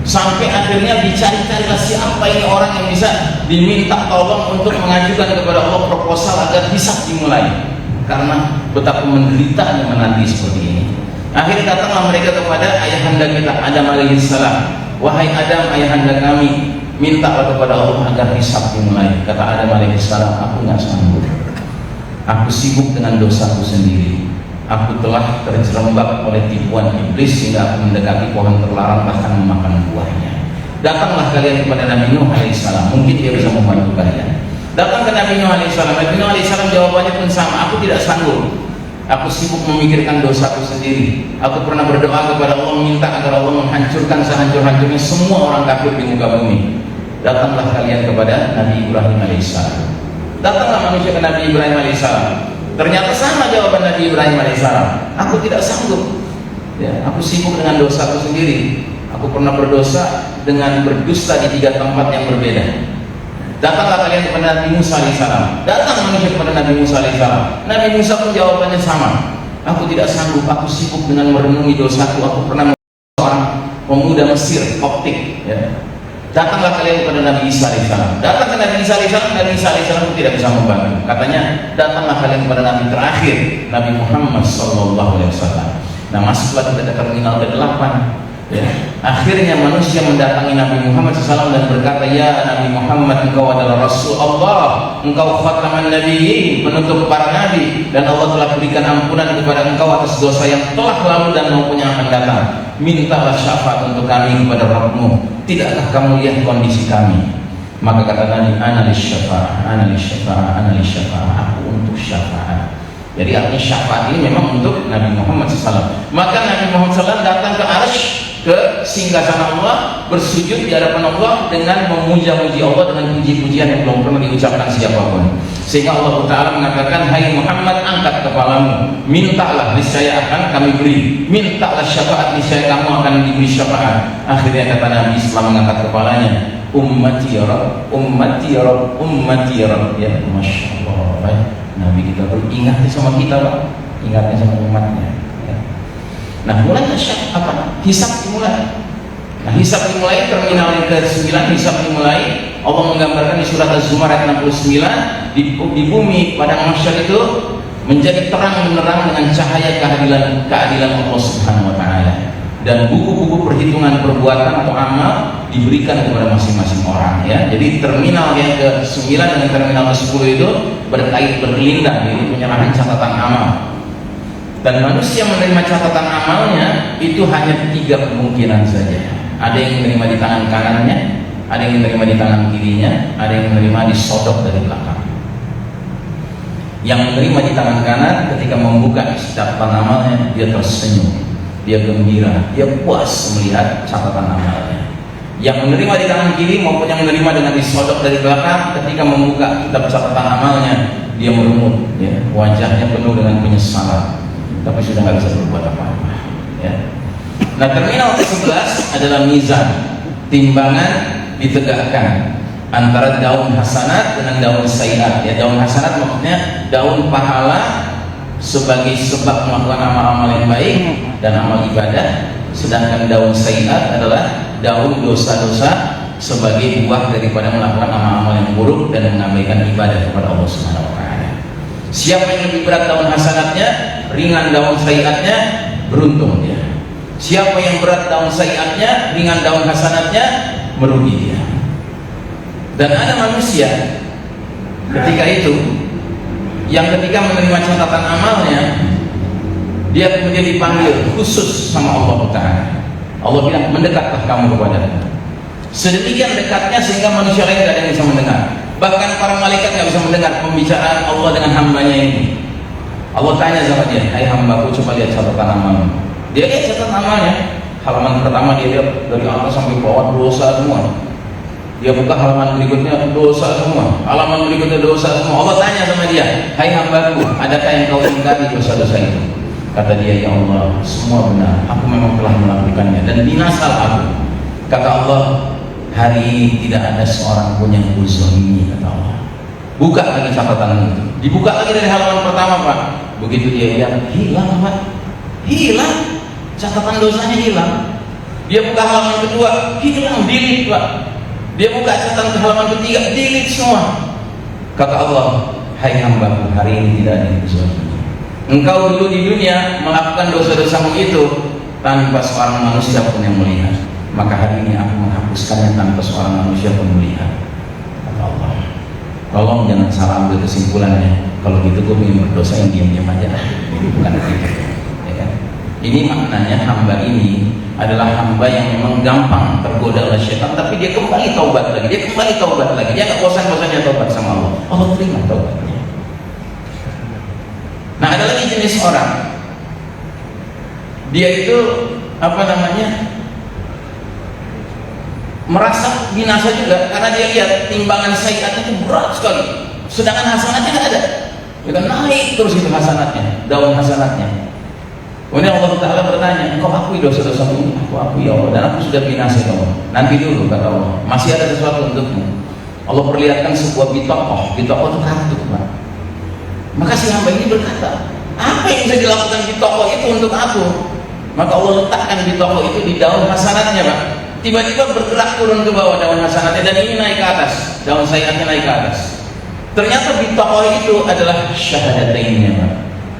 Sampai akhirnya dicari-carilah siapa ini orang yang bisa diminta tolong untuk mengajukan kepada Allah proposal agar hisab dimulai. Karena betapa menderitanya menanti seperti ini. Akhirnya datanglah mereka kepada ayahanda kita Adam alaihissalam. Wahai Adam, ayahanda kami, mintalah kepada Allah agar hisab dimulai. Kata Adam alaihissalam, aku nggak sanggup. Aku sibuk dengan dosaku sendiri. Aku telah terjerembab oleh tipuan iblis sehingga aku mendekati pohon terlarang, bahkan memakan buahnya. Datanglah kalian kepada Nabi Nuh alaihissalam, mungkin dia bisa membantu kalian. Datang ke Nabi Nuh alaihissalam. Nabi Nuh alaihissalam jawabannya pun sama, aku tidak sanggup. Aku sibuk memikirkan dosaku sendiri. Aku pernah berdoa kepada Allah, minta agar Allah menghancurkan sehancur-hancurnya semua orang kafir di muka bumi. Datanglah kalian kepada Nabi Ibrahim alaihissalam. Datanglah manusia ke Nabi Ibrahim alaihissalam. Ternyata sama jawaban Nabi Ibrahim alaihissalam. Aku tidak sanggup. Ya, aku sibuk dengan dosaku sendiri. Aku pernah berdosa dengan berdusta di 3 tempat yang berbeda. Datanglah kalian kepada Nabi Musa alaihissalam. Datang manusia kepada Nabi Musa alaihissalam. Nabi Musa pun jawabannya sama. Aku tidak sanggup. Aku sibuk dengan merenungi dosaku. Aku pernah seorang pemuda Mesir, Koptik, ya. Datanglah kalian kepada Nabi Isa alaihissalam. Datang ke Nabi Isa alaihissalam, Nabi Isa alaihissalam tidak bisa membantu. Katanya, datanglah kalian kepada Nabi terakhir, Nabi Muhammad sallallahu alaihi wasallam. Nah, masuklah kita ke terminal ke-8. Ya. Akhirnya manusia mendatangi Nabi Muhammad SAW dan berkata, ya Nabi Muhammad, engkau adalah Rasul Allah, engkau khataman nabiyyin, penutup para nabi, dan Allah telah berikan ampunan kepada engkau atas dosa yang telah lalu dan maupun yang akan datang. Mintalah syafaat untuk kami kepada Rabbmu. Tidakkah kamu lihat kondisi kami? Maka kata Nabi, analis syafa'ah, analis syafa'ah, analis syafa'ah, aku untuk syafaat. Jadi artinya syafaat ini memang untuk Nabi Muhammad SAW. Maka Nabi Muhammad SAW datang ke Arsy, ke singgasana Allah, bersujud di hadapan Allah dengan memuja-muji Allah dengan puji-pujian yang belum pernah diucapkan siapapun. Sehingga Allah Ta'ala mengatakan, hai Muhammad, angkat kepalamu, mintalah, niscaya akan kami beri. Mintalah syafaat, niscaya kamu akan diberi syafaat. Akhirnya kata Nabi setelah mengangkat kepalanya, ummati ya Rabb, ummati ya Rabb, ummati ya Rabb. Ya Masya Allah, Nabi kita ingatnya sama kita, Pak, ingatnya sama umatnya. Nah, mulai hisab dimulai. Nah, hisab dimulai, terminal yang ke-9, hisab dimulai. Allah menggambarkan di surat Az-Zumar ayat 69, di bumi pada mahsyar itu menjadi terang menerang dengan cahaya keadilan Allah Subhanahu wa taala. Dan buku-buku perhitungan perbuatan atau amal diberikan kepada masing-masing orang, ya. Jadi terminal yang ke-9 dengan terminal ke-10 itu berkait berlindang, yaitu penyerahan catatan amal. Dan manusia menerima catatan amalnya itu hanya 3 kemungkinan saja. Ada yang menerima di tangan kanannya, ada yang menerima di tangan kirinya, ada yang menerima disodok dari belakang. Yang menerima di tangan kanan ketika membuka catatan amalnya, dia tersenyum, dia gembira, dia puas melihat catatan amalnya. Yang menerima di tangan kiri maupun yang menerima dengan disodok dari belakang, ketika membuka kitab catatan amalnya, dia meremut, ya, wajahnya penuh dengan penyesalan, tapi sudah nggak bisa berbuat apa-apa, ya. Nah, terminal ke-11 adalah mizan, timbangan ditegakkan antara daun hasanat dengan daun sayyiat. Ya, daun hasanat maksudnya daun pahala sebagai sebab melakukan amal-amal yang baik dan amal ibadah, sedangkan daun sayyiat adalah daun dosa-dosa sebagai buah daripada melakukan amal-amal yang buruk dan mengabaikan ibadah kepada Allah Subhanahu wa taala. Siapa yang lebih berat daun hasanatnya, ringan daun sayyiatnya, beruntung dia. Siapa yang berat daun sayyiatnya, ringan daun hasanatnya, merugi dia. Dan ada manusia ketika itu yang ketika menerima catatan amalnya, dia kemudian dipanggil khusus sama Allah Ta'ala. Allah bilang, mendekatlah kamu kepada-Nya. Sedemikian dekatnya sehingga manusia lain tidak ada yang bisa mendengar. Bahkan para malaikat tidak bisa mendengar pembicaraan Allah dengan hambanya ini. Allah tanya sama dia, hai hambaku, coba lihat catatan amalmu. Dia lihat catatan amalnya. Halaman pertama dia lihat dari atas sampai bawah dosa semua. Dia buka halaman berikutnya, dosa semua. Halaman berikutnya dosa semua. Allah tanya sama dia, hai hambaku, adakah yang kau ingkari dosa-dosa itu? Kata dia, ya Allah, semua benar, aku memang telah melakukannya dan binasal aku. Kata Allah, hari ini tidak ada seorang pun yang kuzolimi, kata Allah. Buka lagi catatan itu, dibuka lagi dari halaman pertama, Pak. Begitu dia lihat, hilang, Pak, hilang, catatan dosanya hilang. Dia buka halaman kedua, hilang, delete, Pak. Dia buka catatan ke halaman ketiga, delete semua. Kata Allah, hai hambaku, hari ini tidak ada yang kuzolimi. Engkau dulu di dunia melakukan dosa-dosamu itu tanpa seorang manusia pun yang melihat, maka hari ini aku menghapuskannya tanpa seorang manusia pun melihat. Kata Allah, tolong jangan salah ambil kesimpulannya. Kalau gitu gue ingin berdosa yang diam-diam aja, bukan begitu, ya kan? Ini maknanya hamba ini adalah hamba yang memang gampang tergoda oleh syaitan, tapi dia kembali taubat lagi, dia nggak bosan-bosannya taubat sama Allah. Allah terima taubatnya. Nah, ada lagi jenis orang, dia itu merasa binasa juga karena dia lihat timbangan sayyiatnya itu berat sekali, sedangkan hasanatnya tidak ada. Dia kan naik terus itu hasanatnya, daun hasanatnya. Kemudian Allah Ta'ala bertanya, engkau akui dosa-dosamu ini? Aku akui, ya Allah, dan aku sudah binasa, ya Allah. Nanti dulu, kata Allah, masih ada sesuatu untukmu. Allah perlihatkan sebuah bitokoh itu kartu, Pak. Maka si hamba ini berkata, apa yang bisa dilakukan di toko itu untuk aku? Maka Allah letakkan di toko itu di daun hasanatnya, Pak. tiba-tiba bergerak turun ke bawah daun hasanatnya, dan ini naik ke atas, daun sayyiatnya naik ke atas. Ternyata bitaqwa itu adalah syahadatainnya, Pak.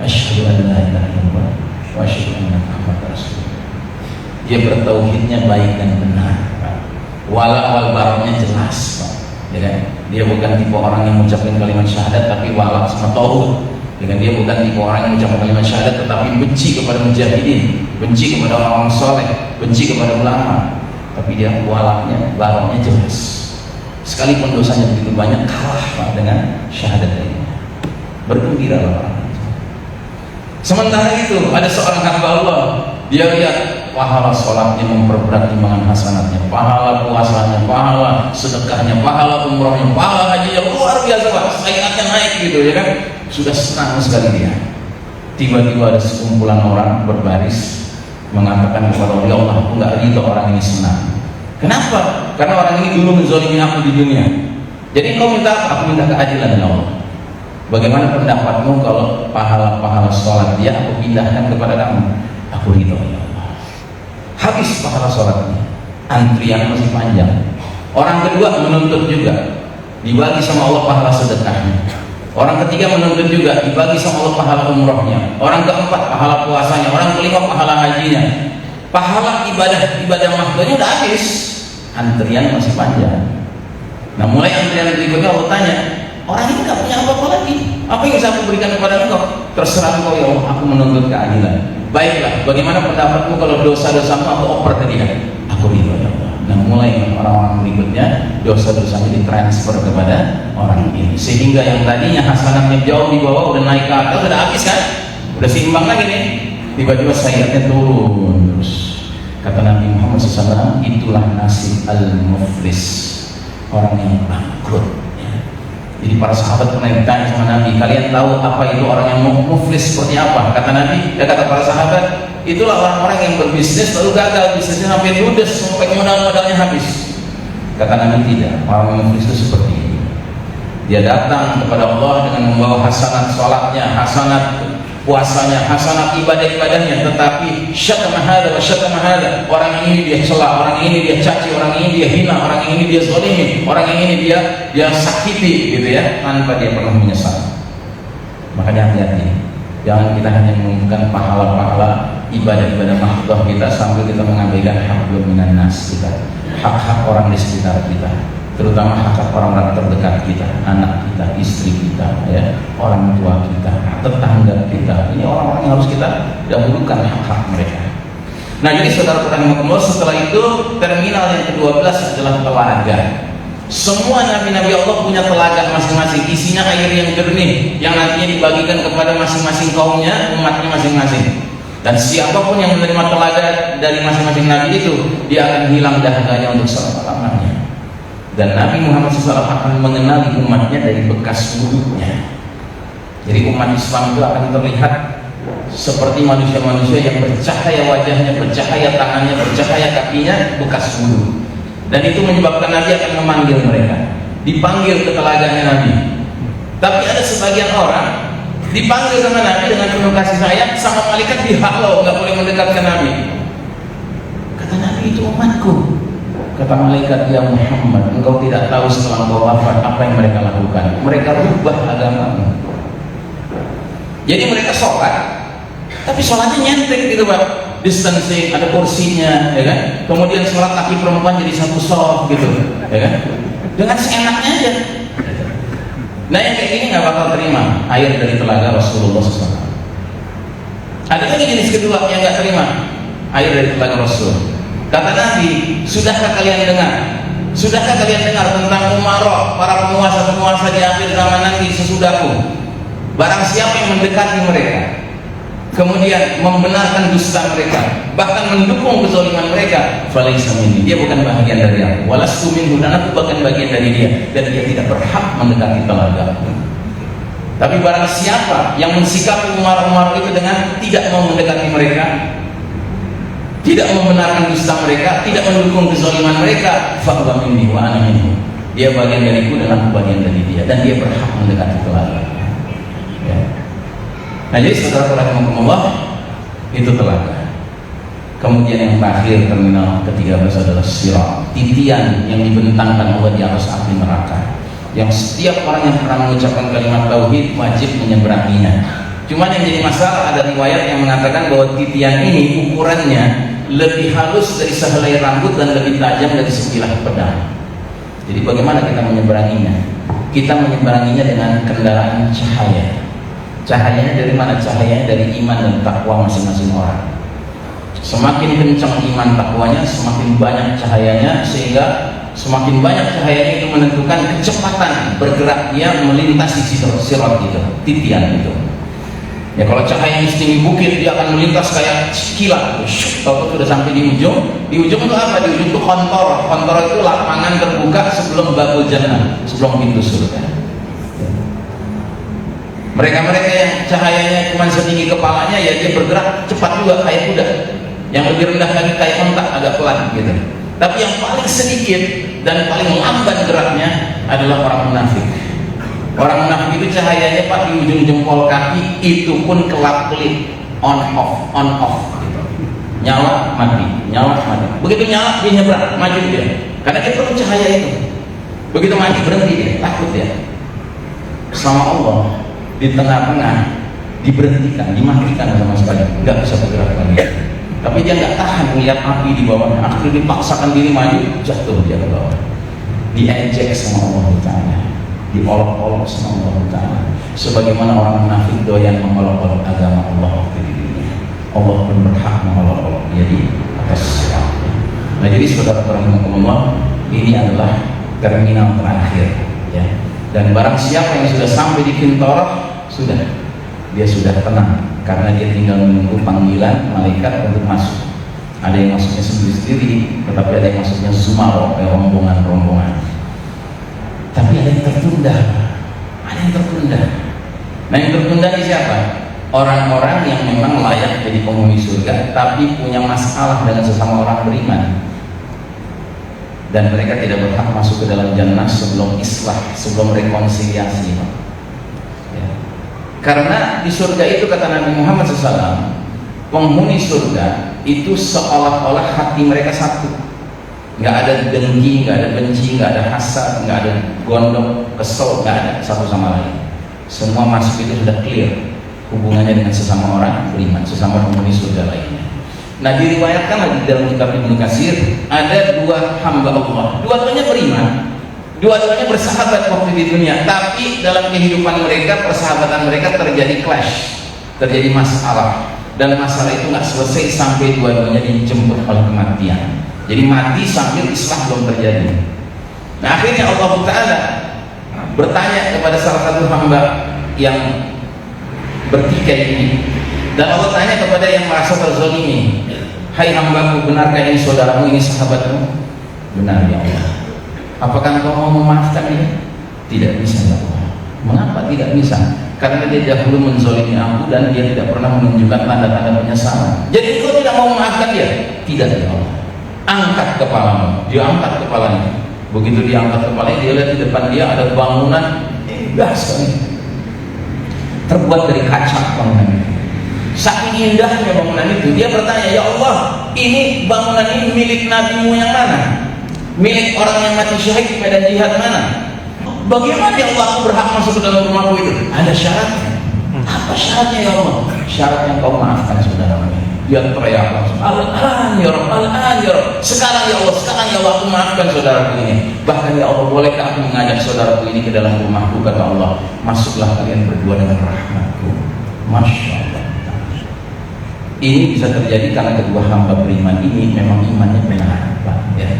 Asyhadu an la ilaha illallah wa asyhadu anna Muhammadar Rasulullah. Dia bertauhidnya baik dan benar, Pak. Wala wal baranya jelas, Pak. Ya kan? Dia bukan tipe orang yang mengucapkan kalimat syahadat tapi wala sama tauhid. Ya kan? Dia bukan tipe orang yang mengucapkan kalimat syahadat tetapi benci kepada mujahidin, benci kepada orang-orang soleh, benci kepada ulama. Tapi dia walaknya, barangnya jelas. Sekalipun dosanya begitu banyak, kalah, Pak, dengan syahadat ini. Bergembiralah orang. Sementara itu ada seorang hamba Allah, dia lihat pahala sholatnya memperberat timbangan hasanatnya, pahala puasanya, pahala sedekahnya, pahala umrohnya, pahala hajinya luar biasa, Pak. Sayyiatnya naik gitu, ya kan? Sudah senang sekali dia. Tiba-tiba ada sekumpulan orang berbaris mengatakan kepada Allah, aku nggak ridho orang ini senang. Kenapa? Karena orang ini dulu menzalimi aku di dunia. Jadi kau minta apa? Aku minta keadilan, ya Allah. Bagaimana pendapatmu kalau pahala-pahala sholat dia aku pindahkan kepada kamu? Aku ridho, ya Allah. Habis pahala sholatnya, antrian masih panjang. Orang kedua menuntut juga, dibagi sama Allah pahala sedekahnya. Orang ketiga menuntut juga, dibagi sama Allah pahala umrohnya. Orang keempat pahala puasanya. Orang kelima pahala hajinya. Pahala ibadah mahdhanya udah habis, antrian masih panjang. Nah, mulai antrian berikutnya Allah tanya, orang ini gak punya apa-apa lagi, apa yang bisa aku berikan kepada engkau? Terserah engkau, ya Allah, aku menuntut keadilan. Baiklah, bagaimana pendapatmu kalau dosa-dosamu aku oper ke dia? Aku ridho, ya Allah. Nah, mulai orang-orang berikutnya dosa-dosanya ditransfer kepada orang ini, sehingga yang tadinya hasanatnya jauh di bawah udah naik ke atas, udah habis kan, udah seimbang lagi nih. Tiba-tiba sayyiatnya turun terus. Kata Nabi Muhammad SAW, itulah nasib al-muflis, orang yang bangkrut. Jadi para sahabat pernah ditanya sama Nabi, kalian tahu apa itu orang yang muflis seperti apa? Kata Nabi, ya kata para sahabat, itulah orang-orang yang berbisnis lalu gagal, bisnisnya sampai ludes, sampai modal-modalnya habis. Kata Nabi, tidak, orang yang muflis itu seperti ini. Dia datang kepada Allah dengan membawa hasanat sholatnya, hasanat puasanya, hasanat ibadah-ibadahnya, tetapi syatama hada wa syatama hada, orang ini dia cela, orang ini dia caci, orang ini dia hina, orang ini dia zalimi, orang ini dia sakiti, gitu ya, tanpa dia pernah menyesal. Makanya hati-hati, jangan kita hanya mengumumkan pahala-pahala ibadah-ibadah mahdhah kita sambil kita mengabaikan haqqul minan nas kita, hak-hak orang di sekitar kita, terutama hak orang-orang terdekat kita, anak kita, istri kita, ya, orang tua kita, tetangga kita. Ini orang-orang yang harus kita dahulukan hak-hak mereka. Nah, jadi saudara rahimahumullah, setelah itu terminal yang ke-12 adalah telaga. Semua nabi-nabi Allah punya telaga masing-masing, isinya air yang jernih yang nantinya dibagikan kepada masing-masing kaumnya, umatnya masing-masing. Dan siapapun yang menerima telaga dari masing-masing nabi itu, dia akan hilang dahaganya untuk selama-lamanya. Dan Nabi Muhammad SAW akan mengenali umatnya dari bekas wudhunya. Jadi umat Islam itu akan terlihat seperti manusia-manusia yang bercahaya wajahnya, bercahaya tangannya, bercahaya kakinya, bekas wudhu. Dan itu menyebabkan Nabi akan memanggil mereka, dipanggil ke telaganya Nabi. Tapi ada sebagian orang dipanggil sama Nabi dengan penuh kasih sayang, sama malaikat dihalau, nggak boleh mendekat ke Nabi. Kata Nabi, itu umatku. Kata malaikat, ya Muhammad, engkau tidak tahu setelah engkau wafat apa yang mereka lakukan. Mereka rubah agamamu. Jadi mereka sholat, tapi sholatnya nyentek gitu, Pak. Distancing, ada kursinya, ya kan? Kemudian sholat laki perempuan jadi satu soft gitu, ya kan? Dengan seenaknya aja. Nah, yang kayak gini nggak bakal terima air dari telaga Rasulullah SAW. Ada lagi jenis kedua yang nggak terima air dari telaga Rasul. Kata Nabi, sudahkah kalian dengar? Sudahkah kalian dengar tentang umarah, para penguasa-penguasa di akhir zaman nanti sesudahku? Barang siapa yang mendekati mereka, kemudian membenarkan dusta mereka, bahkan mendukung kezaliman mereka, falaysa minni, dia bukan bagian dari aku. Walastu minhu, dan aku bukan bagian dari dia, dan dia tidak berhak mendekati telaga. Tapi barang siapa yang mensikapi umarah itu dengan tidak mau mendekati mereka, tidak membenarkan dusta mereka, tidak mendukung kezaliman mereka, fahuwa minni wa ana minhu, dia bagian dariku dan aku bagian dari dia, dan dia berhak mendekati telaga. Ya. Nah, jadi saudara rahimahumullah, itu telaga. Kemudian yang terakhir, terminal ke-13 adalah sirat, titian yang dibentangkan Allah di atas api neraka, yang setiap orang yang pernah mengucapkan kalimat tauhid wajib menyeberanginya. Cuman yang jadi masalah, ada riwayat yang mengatakan bahwa titian ini ukurannya lebih halus dari sehelai rambut dan lebih tajam dari sebilah pedang. Jadi bagaimana kita menyeberanginya? Kita menyeberanginya dengan kendaraan cahaya. Cahayanya dari mana? Cahayanya dari iman dan takwa masing-masing orang. Semakin kencang iman takwanya, semakin banyak cahayanya, sehingga semakin banyak cahayanya itu menentukan kecepatan bergerak dia melintasi sirat itu, titian itu. Ya kalau cahayanya setinggi bukit, dia akan melintas kayak kilat. Kalau sudah sampai di ujung itu apa? Di ujung itu kontor. Kontor itu lapangan terbuka sebelum babul jannah, sebelum pintu surga. Mereka-mereka yang cahayanya cuma setinggi kepalanya, ya dia bergerak cepat juga kayak kuda. Yang lebih rendah lagi kayak ontak, agak pelan gitu. Tapi yang paling sedikit dan paling lamban geraknya adalah orang munafik. Orang munafik itu cahayanya Pak di ujung jempol kaki, itu pun kelap-kelip, on off gitu. Nyala mati. Begitu nyala dia nyebrang, maju dia. Karena dia perlu cahaya itu. Begitu mati berhenti dia, takut dia. Sama Allah di tengah-tengah diberhentikan, dimatikan sama sekali, nggak bisa bergerak lagi. Tapi dia nggak tahan melihat api di bawahnya, akhirnya dipaksakan diri maju, jatuh dia ke bawah, diejek sama Allah Ta'ala, diolok-olok sama Allah Ta'ala, sebagaimana orang munafik doyan mengolok-olok agama Allah waktu di dunia. Allah pun berhak mengolok-olok dia di atas sirat. Nah jadi saudara-saudara, ini adalah terminal terakhir ya. Dan barang siapa yang sudah sampai di Kintorah, dia sudah tenang, karena dia tinggal menunggu panggilan malaikat untuk masuk. Ada yang masuknya sendiri-sendiri, tetapi ada yang masuknya zumaro, rombongan-rombongan. Tapi ada yang tertunda. Nah yang tertunda ini siapa? Orang-orang yang memang layak jadi penghuni surga, tapi punya masalah dengan sesama orang beriman, dan mereka tidak berhak masuk ke dalam jannah sebelum islah, sebelum rekonsiliasi. Karena di surga itu kata Nabi Muhammad SAW, penghuni surga itu seolah-olah hati mereka satu, nggak ada dengki, nggak ada benci, nggak ada hasad, nggak ada gondok, kesel, nggak ada satu sama lain. Semua masuk itu sudah clear hubungannya dengan sesama orang beriman, sesama penghuni surga lainnya. Nah diriwayatkan lagi dalam kitab Ibnu Katsir, ada dua hamba Allah, dua-duanya beriman, dua-duanya bersahabat waktu di dunia, tapi dalam kehidupan mereka, persahabatan mereka terjadi clash, terjadi masalah, dan masalah itu nggak selesai sampai dua-duanya dijemput oleh kematian. Jadi mati sambil islah belum terjadi. Nah akhirnya Allah Ta'ala bertanya kepada salah satu hamba yang bertikai ini, dan Allah tanya kepada yang merasa terzalimi, hai hambaku, benarkah ini saudaramu, ini sahabatmu? Benar ya Allah. Apakah engkau mau memaafkan dia? Tidak bisa ya Allah. Mengapa tidak bisa? Karena dia dahulu menzalimi aku dan dia tidak pernah menunjukkan tanda-tanda penyesalan. Jadi engkau tidak mau memaafkan dia? Tidak ya Allah. Angkat kepalamu. Dia angkat kepalanya. Begitu dia angkat kepalanya, dia lihat di depan dia ada bangunan indah sekali, terbuat dari kaca bangunan itu. Saking indahnya bangunan itu, dia bertanya, ya Allah, ini bangunan ini milik nabimu yang mana? Milik orang yang mati syahid di medan jihad mana? Bagaimana ya Allah aku berhak masuk ke dalam rumahku itu? Ada syaratnya. Apa syaratnya ya Allah? Syaratnya kau maafkan saudaramu. Dia teriak langsung, al-an ya Rabb, al-an ya Rabb. Sekarang ya Allah, aku maafkan saudaraku ini. Bahkan ya Allah, bolehkah aku mengajak saudaraku ini ke dalam rumahku? Kata Allah, masuklah kalian berdua dengan rahmatku. Masya Allah. Ini bisa terjadi karena kedua hamba beriman ini memang imannya benar, ya.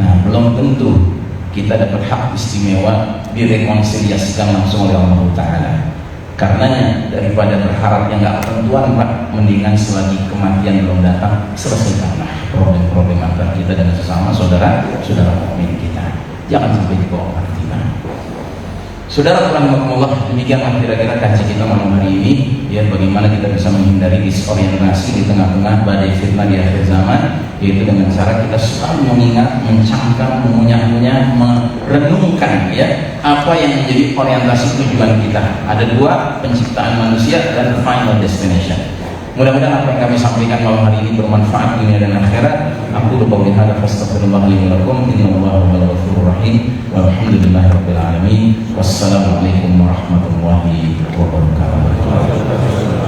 Nah, belum tentu kita dapat hak istimewa direkonsiliasikan langsung oleh Allah Ta'ala. Karenanya daripada berharap yang gak ketentuan, Pak, mendingan selagi kematian belum datang, selesaikanlah problem-problem antara kita dengan sesama saudara mukmin kita. Jangan sampai dibawa kematian. Saudara rahimakumullah, demikianlah kira-kira kaji kita malam hari ini, ya, bagaimana kita bisa menghindari disorientasi di tengah-tengah badai fitnah di akhir zaman, yaitu dengan cara kita selalu mengingat, mencangkang, mengunyah-ngunyah, merenungkan, ya, apa yang menjadi orientasi tujuan kita. Ada dua, penciptaan manusia dan final destination. Mudah-mudahan apa yang kami sampaikan malam hari ini bermanfaat dunia dan akhirat. Aku lupa bihada fastaghfirullah li wa lakum innallaha huwal ghafurur rahim walhamdulillahirabbil alamin. Wassalamualaikum warahmatullahi wabarakatuh.